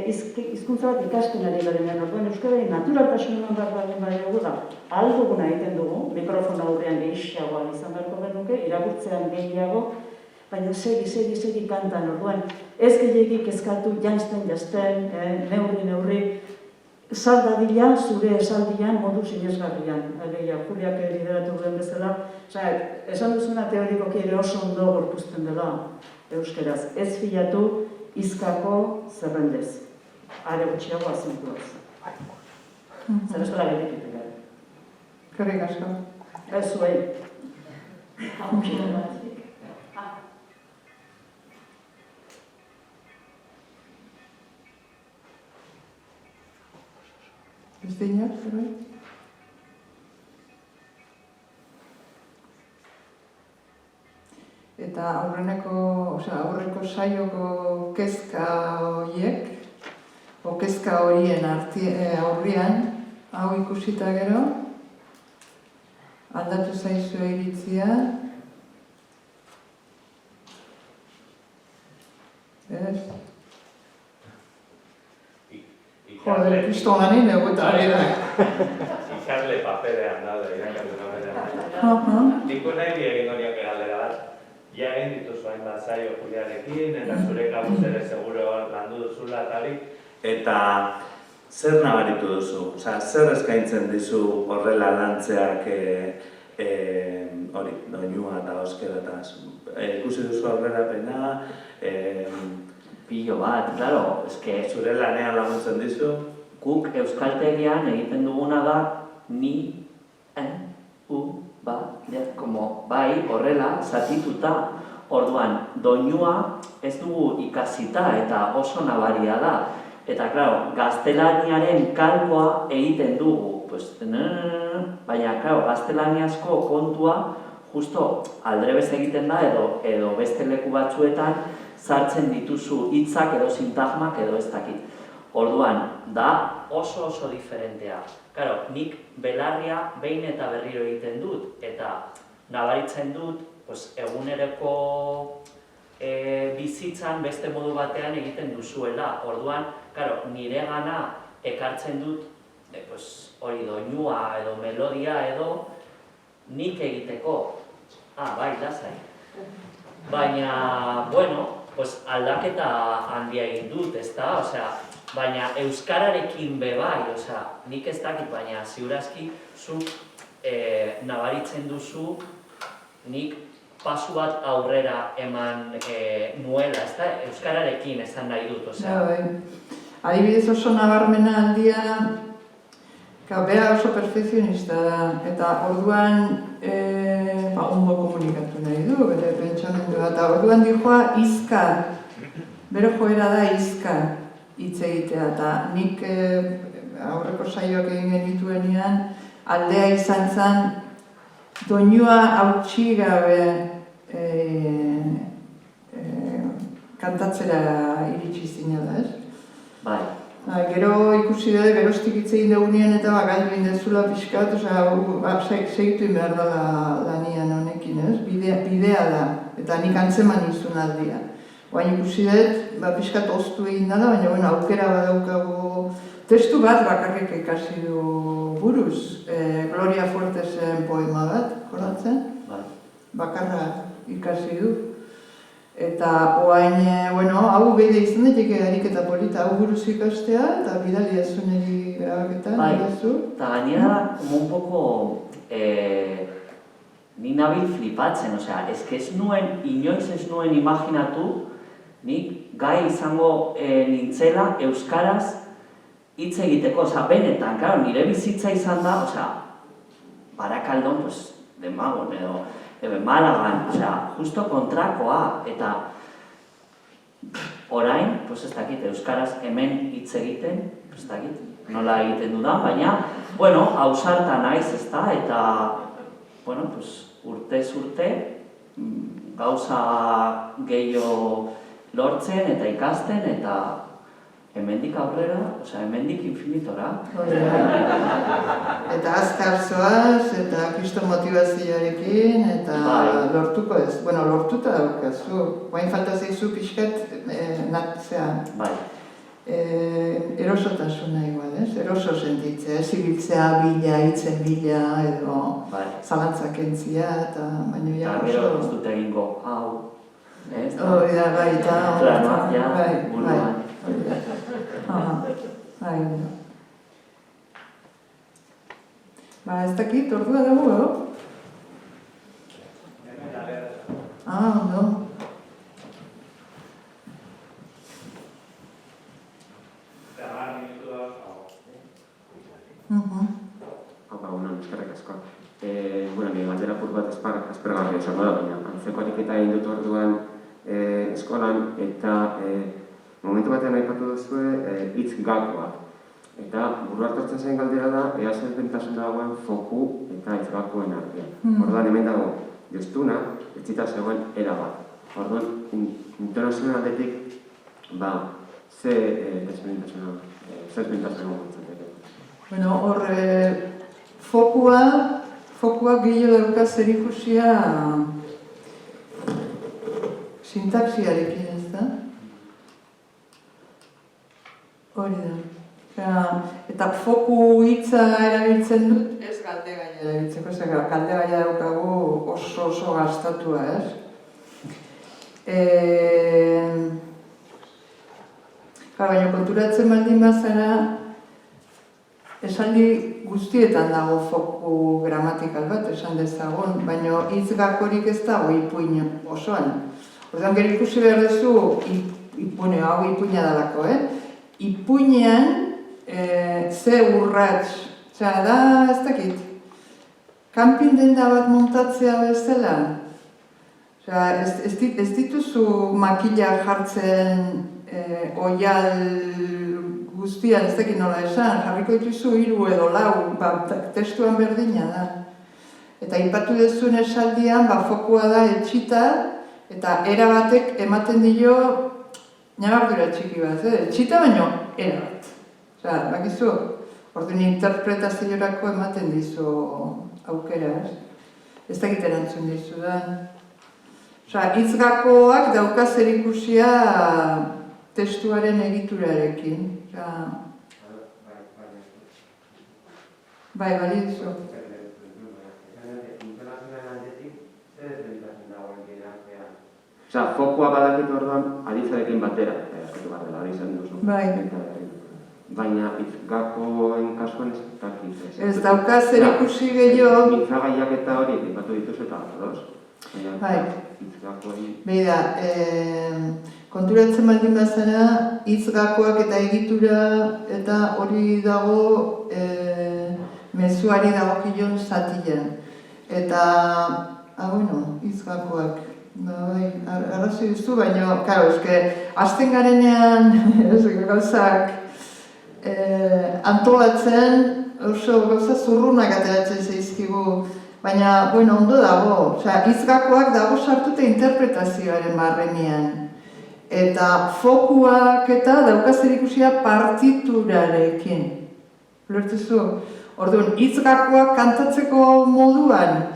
hizkuntza bat ikasten ari garenean, orduan euskarari naturaltasunan behar baldin badiogu da, ahal duguna egiten dugu, mikrofona aurrean gehiagoa izan beharko genuke, irakurtzean gehiago, baina segi kantan, orduan ez gehiagik kezkatu janzten, neurri, saldadila zure esaldian modu sinesgarrian. Alegia, Juliak lideratu duen bezala, esan duzuna teorikoki ere oso ondo gorpuzten dela euskeraz. Ez filatu izkako zerrendez. Are gutxiago azentuaz. Zer eskola gerrikitek gara. Kerrik asko. Ez zuei. Ez dinak, zerbait? Eta aurreko saioko kezka horiek, o kezka horien aurrian, hau ikusita gero, aldatu zaizu iritzia. Ez? Joder, kristo ganin eguta hori da. Ikasle paperean daude, irakasle paperean. Niko nahi egin horiak galdera bat. Ja egin dituzu hainbat saio Juliarekin, eta zure kabuz ere seguro landu duzula tarik. Eta zer nabaritu duzu? Zer eskaintzen dizu horrela lantzeak hori, doinua eta euskeraz. Ikusi duzu aurrerapena, Pilo bat, claro, eske zure lanean laguntzen dizu. guk euskaltegian egiten duguna da ni, como bai, horrela, zatituta, orduan, doinua ez dugu ikasita eta oso nabaria da. Eta, claro, gaztelaniaren kalkoa egiten dugu, pues, baina, claro, gaztelaniazko kontua justo aldrebez egiten da edo beste leku batzuetan sartzen dituzu hitzak edo sintagmak edo ez dakit. Orduan, da oso diferentea. Claro, nik belarria behin eta berriro egiten dut, eta nabaritzen dut, pues, eguneroko bizitzan beste modu batean egiten duzuela. Orduan, claro, nire gana ekartzen dut, pues, hori doinua edo melodia edo nik egiteko. Bai, lasai. Baina, bueno, pues, aldaketa handia egin dut, ezta? Osea, baina euskararekin bai, osea, nik ez dakit, baina ziurazki zuk nabaritzen duzu nik pasu bat aurrera eman nuela, ezta? Euskararekin esan nahi dut, osea. Adibidez oso nabarmena handia, bera oso perfekzionista da, eta orduan ondo komunikatu nahi du, bere pentsamendua, eta orduan dijoa izka, bere joera da izka hitz egitea, eta nik aurreko saioak egin genituenean aldea izan zen doinua hautsi gabe kantatzera iritsi zinela, ez? Bai. Gero ikusi da, geroztik hitz egin dugunean eta galdu egin dezula pixkat, segitu behar dela lanian honekin, ez? Bidea da, eta nik antzeman izun aldia. Baina ikusi dut, pixkat oztu egin dela, baina aukera badaukagu testu bat bakarrik ikasi du buruz. Gloria Fuertesen poema bat, koratzen? Bakarra ikasi du. Eta oain, hau bide izan daiteke ariketa polita, hau buruz ikastea, eta bidali azuneri grabaketan, Bai, eta gainera, un poco, ni nabil flipatzen, osea, inoiz ez nuen imaginatu, nik gai izango nintzela euskaraz hitz egiteko, osea, benetan, claro, nire bizitza izan da, osea, Barakaldon, pues, Demagun edo, Malagan, osea, justo kontrakoa, eta orain, pues ez dakit, euskaraz hemen hitz egiten, ez dakit, nola egiten dudan, baina, ausarta naiz, ezta, eta, pues, urtez urte, gauza gehiago lortzen eta ikasten, eta hemendik aurrera, osea, hemendik infinitora. Eta azkar zoaz, eta kriston motivazioarekin, eta lortuko ez. Lortuta daukazu. Guain falta zaizu pixkat, erosotasuna igual, ez? Eroso sentitzea, ez ibiltzea bila, hitzen bila, edo zalantzak entzia, eta baina ja oso... Eta gero ez dut egingo, hau, ez? Hori da, bai, eta... Planoak ja, buruan. Ez dakit, ordua dago, ondo. Eskerrik asko. Nire galdera apur bat aspergarria izango da, baina antzeko ariketa egin dut orduan eskolan, eta momentu batean aipatu duzue hitz gakoa. Eta buru hartortzen zen galdera da, ea zer bentasun dagoen foku eta hitz gakoen artean. Orduan hemen dago, jostuna, etxita zegoen erabat. Orduan, intonazioen aldetik, ze desbentasun Hor, fokua gehiago dauka zerikusia sintaxiarekin, ez da? Hori da. Eta foku hitza erabiltzen dut, ez galdegaia erabiltzeko, ez galdegaia daukagu oso gastatua, ez? Baina konturatzen baldin bazara, esaldi guztietan dago foku gramatikal bat, esan dezagun, baina hitz gakorik ez dago ipuin osoan. Orduan gero ikusi behar duzu, hau ipuina dalako, ipuinean ze urrats, da, ez dakit, kanpin denda bat montatzea bezala. Ez dituzu makila jartzen oial guztian, ez dakit nola esan, jarriko dituzu 3 edo 4, testuan berdina da. Eta aipatu duzun esaldian, fokua da etxita, eta era batek ematen dio ñabardura txiki bat, etxita baino era bat. Bakizu, orduan interpretaziorako ematen dizu aukera, ez dakit erantzun dizudan. Hitz gakoak dauka zerikusia testuaren egiturarekin. Bai, bali duzu. Fokua badakitu orduan, aditzarekin batera, eskatu bat dela, hori izan duzu. Bai. Baina hitz gakoen kasuan ez dakit. Ez dauka zerikusi gehiago. Mintzagaiak eta hori, ipatu dituzu eta ados. Bai. Hitz gakoen... Beida, konturatzen baldin bazara, hitz gakoak eta egitura eta hori dago mezuari dagokilon zatian. Eta, hitz gakoak. Arrazoi duzu, baina, karo, azten garenean gauzak antolatzen, oso gauza zurrunak ateratzen zaizkigu, baina, ondo dago. Hitz gakoak dago sartute interpretazioaren barrenean. Eta fokuak eta dauka zerikusia partiturarekin. Ulertuzu? Orduan, hitz gakoak kantatzeko moduan,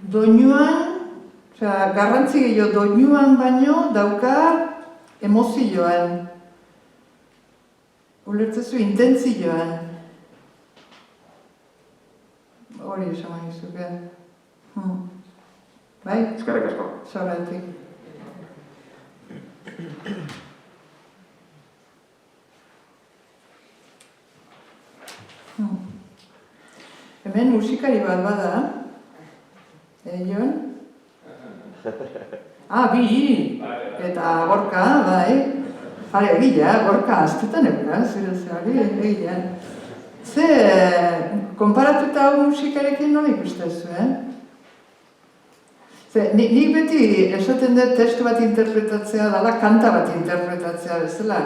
doinuan, garrantzi gehiago doinuan baino dauka emozioan. Ulertzezu, intentzioan. Hori esan gizuke. Bai? Eskerrik asko. Zorretik. Hemen musikari bat bada. Jon? Bi! Eta Gorka, bai. Egia, Gorka, aztetan egura, egia. Konparatuta hau musikarekin nola ikustezu, Nik beti esaten dut testu bat interpretatzea dela, kanta bat interpretatzea bezala.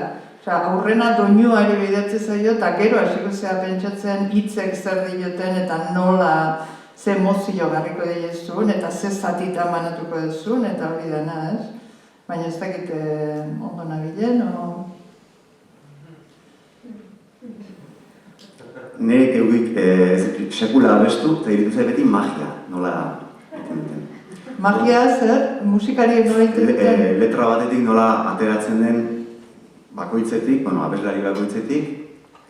Aurrena doinuari bidatzen zaio, eta gero hasiko zea pentsatzen hitzek zer dioten eta nola ze emozio garriko diezun, eta ze zatita manatuko duzun, eta hori dena, Baina ez dakit ondo nabilen, Nek egik sekula abestu, eta iritu zai beti magia, nola egiten duten. Magia zer? Musikariek nola egiten duten? Letra batetik nola ateratzen den bakoitzetik, abeslari bakoitzetik,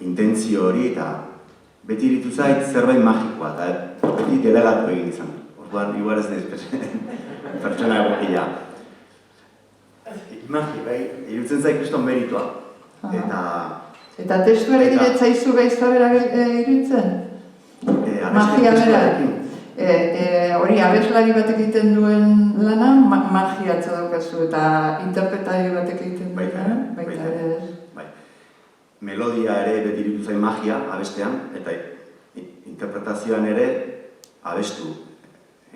intentzio hori eta beti iritu zait zerbait magikoa, eta beti delegatu egin izan. Orduan, igual ez nahiz pertsona egokia. Magi, bai, irutzen zaik kriston meritua. Eta testuarekin ez zaizu gaizta bera irutzen? Magia bera. Hori abeslari batek egiten duen lana, magia atza daukazu, eta interpretari batek egiten duen lana, baita ere ez. Melodia ere beti iritu zain magia abestean, eta interpretazioan ere abestu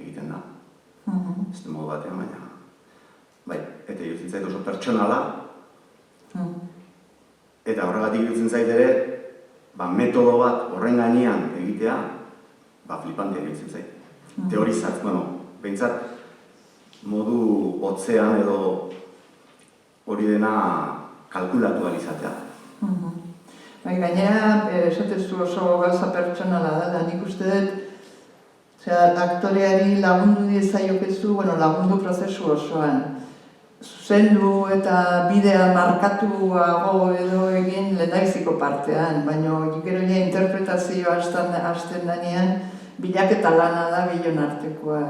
egiten da. Ez du modu batean, baina... Eta irutzen zait oso pertsonala, eta horregatik irutzen zait ere, metodo bat horren gainean egitea, flipantea irutzen zait. Teorizat, behintzat, modu hotzean edo hori dena kalkulatu alizatea. Gainera, esatezu oso gauza pertsonala da, nik uste dut, aktoreari lagundu diezaiokezu, lagundu prozesu osoan. Zuzendu eta bidea markatuago edo egin lehendaiziko partean, baina gero interpretazioa hasten denean bilaketa lana da bilon artekoa,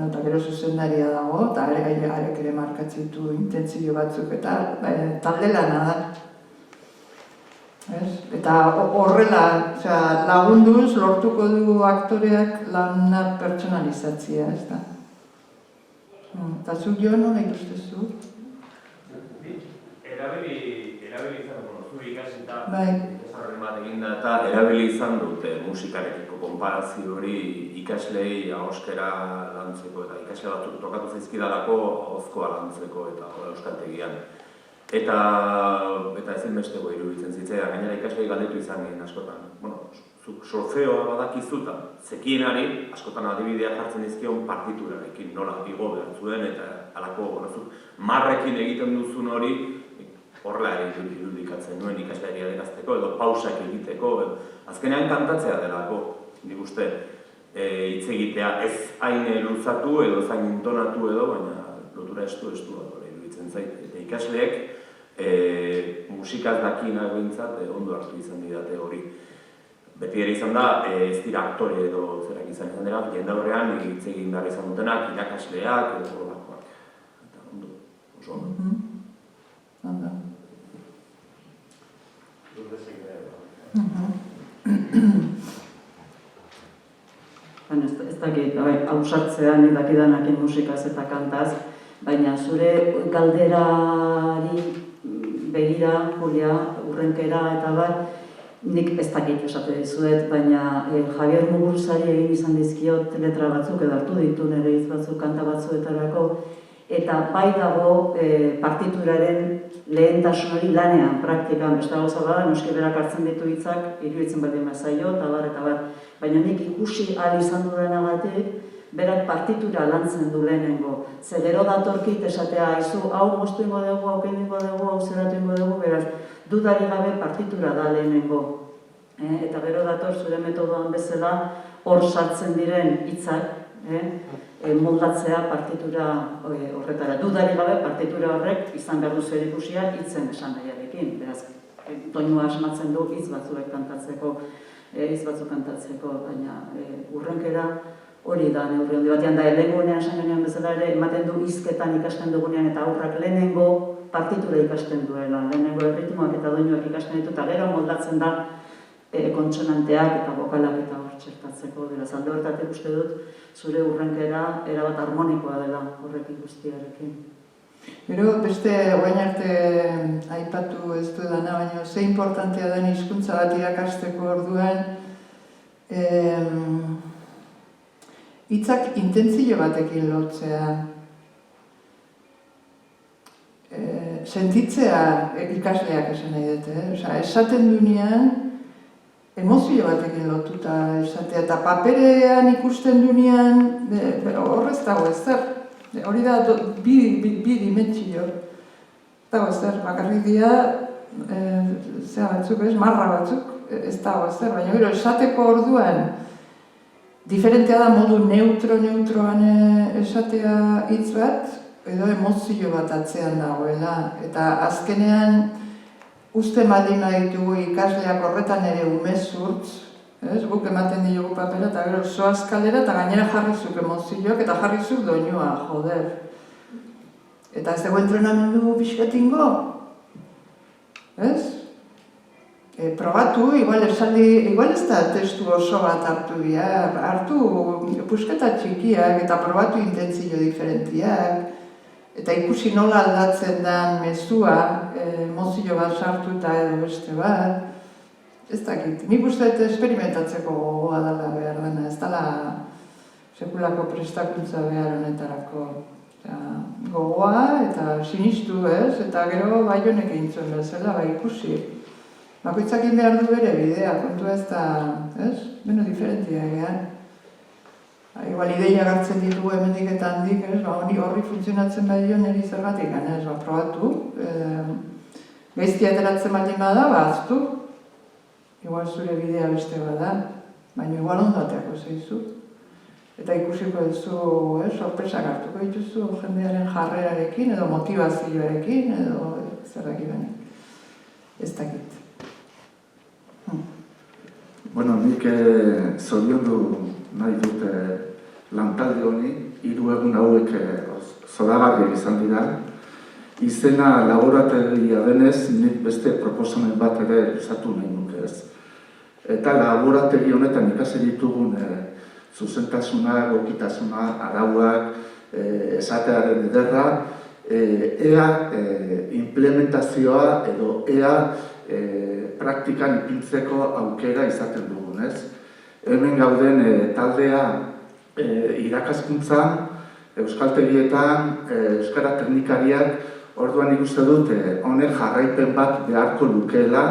eta gero zuzendaria dago, eta arek ere markatzen ditu intentzio batzuk, eta talde lana da. Eta horrela, lagunduz lortuko du aktoreak lana pertsonalizatzea, ez da. Eta zu jo, nola ikustezu? Erabili izan dut, zuri ikasita, Bai. ezarren bat eginda eta erabili izan dute musikarekiko konparazio hori ikaslei ahoskera lantzeko eta ikasle batzuk tokatu zaizkidalako ahozkoa lantzeko eta euskaltegian. Eta ezinbesteko iruditzen zitzaidan, gainera ikaslei galdetu izan gehen askotan. Zuk solfeoa badakizuta, zekienari askotan adibidea jartzen dizkion partiturarekin, nola igo behar zuen eta halako marrekin egiten duzun hori horrela ere irudikatzen nuen ikasleari adierazteko edo pausak egiteko. Azkenean kantatzea delako, nik uste, hitz egitea ez hain luzatu edo ez hain intonatu edo, baina lotura estu bat iruditzen zait. Eta ikasleek musikaz dakinak behintzat ondo hartu izan didate hori. Beti ere izan da, ez dira aktore edo zerak izan dira, jendaurrean hitz egin behar izan dutenak, irakasleak edo horrelakoak. Eta ondo, oso ondo. Ondo. Ez dakit, hausartzean dakidanakin musikaz eta kantaz, baina zure galderari begira, Julia, urrenkera eta bat, nik ez dakit esate dizuet, baina Javier Muguruzari egin izan dizkiot letra batzuk edo hartu ditu nire hitz batzuk kanta batzuetarako, eta bai dago partituraren lehentasun hori lanean, praktikan, beste gauza bada, noski berak hartzen ditu hitzak, iruditzen baldin bazaio, eta bar. Baina nik ikusi ahal izan dudanagatik, berak partitura lantzen du lehenengo. Ze gero datorkit esatea, aizu, hau moztu ingo dugu, hau kendingo dugu, hau zeratu ingo dugu, beraz, dudari gabe partitura da lehenengo. Eta gero dator zure metodoan bezala hor sartzen diren hitzak, moldatzea partitura horretara. Dudari gabe partitura horrek izan behar du zerikusia hitzen esan nahiarekin. Beraz, doinua asmatzen du hitz batzuk kantatzeko, baina urrenkera hori da neurri handi batean da, lehenengoenean esan genean bezala ere, ematen du hizketan ikasten dugunean eta aurrak lehenengo partitura ikasten duela, lehenengo erritmoak eta doinuak ikasten ditu, eta gero moldatzen da kontsonanteak eta bokalak eta hor txertatzeko. Beraz, alde horretatik uste dut, zure urrenkera erabat harmonikoa dela horrekin guztiarekin. Gero, beste orain arte aipatu ez dudana, baina ze importantea den hizkuntza bat irakasteko orduan, hitzak intentzio batekin lotzea, sentitzea ikasleak esan nahi dute, esaten duenean, emozio batekin lotuta esatea, eta paperean ikusten duenean, horrez dago ezer. Hori da bi dimentsio. Ez dago ezer, bakarrik dira, marra batzuk, ez dago ezer, baina gero esateko orduan, diferentea da modu neutroan esatea hitz bat, edo emozio bat atzean dagoela. Eta azkenean, uste baldin baditugu ikasleak horretan ere umezurtz, guk ematen diogu papera eta gero zoaz kalera eta gainera jarrizuk emozioak eta jarrizuk doinua, joder. Eta ez dugu entrenamendu pixkatingo, ez? Probatu, igual ez da testu oso bat hartu behar, hartu pusketa txikiak eta probatu intentzio diferentiak, eta ikusi nola aldatzen den mezua, emozio bat sartuta edo beste bat, ez dakit. Nik uste dut esperimentatzeko gogoa dela behar dena, ez dela sekulako prestakuntza behar honetarako. Gogoa eta sinistu ez, eta gero bai honek egin zuen bezala, bai ikusi. Bakoitzak egin behar du bere bidea, kontua ez da, ez? Beno diferentia egean. Igual ideia gartzen ditugu hemendik eta handik, horri funtzionatzen badio niri zergatik, probatu. Gaizki ateratzen baldin bada, aztu. Igual zure bidea beste bada, baina igual ondateako zeizu. Eta ikusiko duzu, sorpresak hartuko dituzu jendearen jarrerarekin, edo motivazioarekin, edo zerraki bene. Ez dakit. Bueno, nik zoriondu nahi dute lantalde honi, 3 egun hauek zoragarriak izan dira, izena laborategia denez, nik beste proposamen bat ere luzatu nahi nuke ez. Eta laborategi honetan ikasi ditugun zuzentasuna, egokitasuna, arauak, esatearen ederra, ea implementazioa edo ea praktikan ipintzeko aukera izaten dugun, ez? Hemen gauden taldea irakaskuntzan, euskaltegietan, euskara teknikariak, orduan ikuste dut honek jarraipen bat beharko lukeela,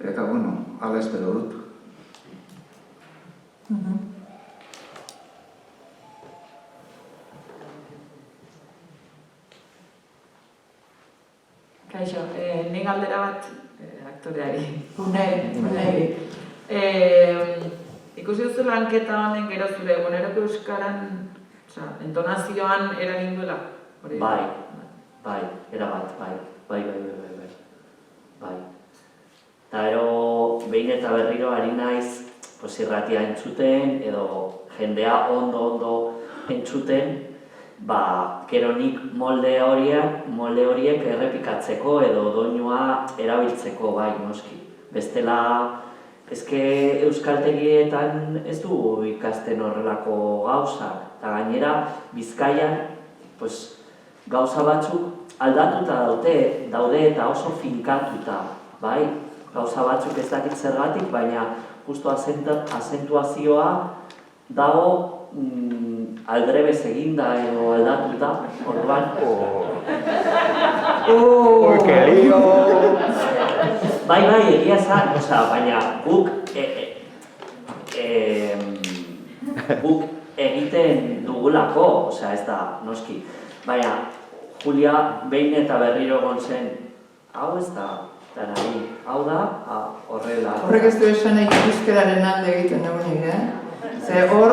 eta bueno, hala espero dut. Kaixo, nik galdera bat aktoreari. Unai. Ikusi duzu lanketa honen gero zure eguneroko euskaran, entonazioan eragin duela? Bai, erabat, bai. Eta ero, behin eta berriro ari naiz, irratia entzuten, edo jendea ondo entzuten, gero nik molde horiek errepikatzeko edo doinua erabiltzeko, bai, noski. Bestela, euskaltegietan ez du ikasten horrelako gauzak. Eta gainera, Bizkaian, gauza batzuk aldatuta daude eta oso finkatuta, bai? Gauza batzuk ez dakit zergatik, baina justu azentuazioa dago aldrebez eginda edo aldatuta, orduan. Que lío! Bai, egia zan, baina guk egiten dugulako, ez da, noski. Baina, Julia behin eta berriro egon zen, hau ez da, eta nahi, hau da, horrela. Horrek ez du esan euskararen alde egiten dugunik, Ze hor,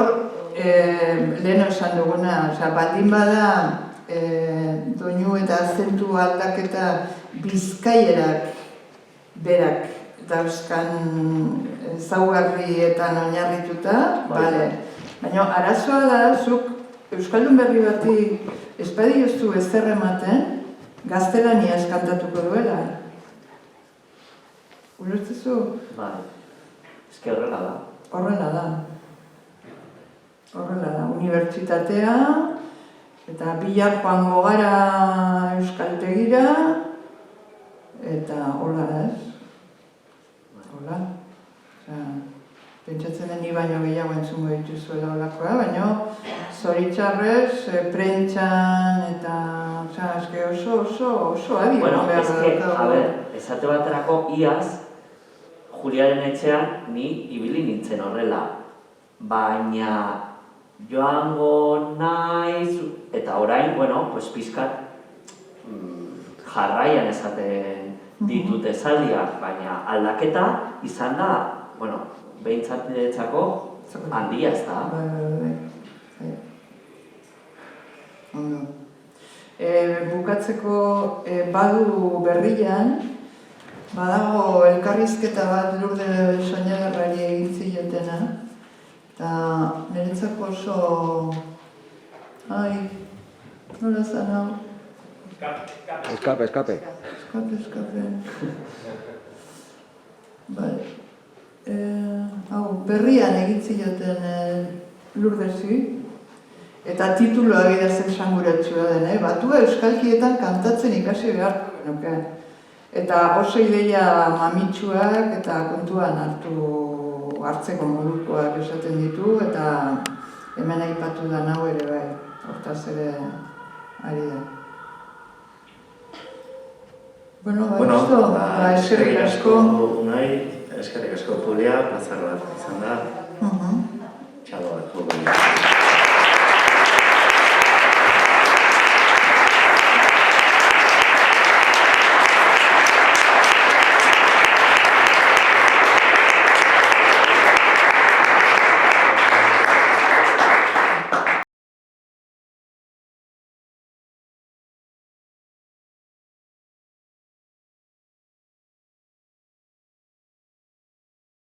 lehen esan duguna, baldin bada doinu eta azentu aldaketa Bizkaierak berak dauzkan ezaugarrietan oinarrituta, baina arazoa da, zuk euskaldun berri bati ez badiozu ezer ematen, gaztelaniaz kantatuko duela. Ulertzezu? Bai, horrela da. Horrela da, unibertsitatea, eta bihar joango gara euskaltegira, eta hola da ez. Hola. Pentsatzen den ni baino gehiago entzungo dituzuela holakoa, baina zoritxarrez, prentxan eta oso adi. Bueno, esate baterako iaz, Juliaren etxean ni ibili nintzen horrela. Baina joango naiz, eta orain, pizkat jarraian esaten ditut esaldiak, baina aldaketa izan da, behintzat niretzako handia ez da. Bukatzeko badu berrian, badago elkarrizketa bat Lurde Soñagarrari egin zilotena, eta niretzako oso... nola zan hau? Escape. Berrian egin zioten Lurdesi, eta tituloa gidazen sanguratsua den, batua euskalkietan kantatzen ikasi beharko genuke. Eta oso ideia mamitsuak eta kontuan hartzeko modukoak esaten ditu, eta hemen aipatu da nau ere bai, hortaz ere ari da. Eskerrik asko. Eskerrik asko Julia, plazar bat izan da. Txalo bat.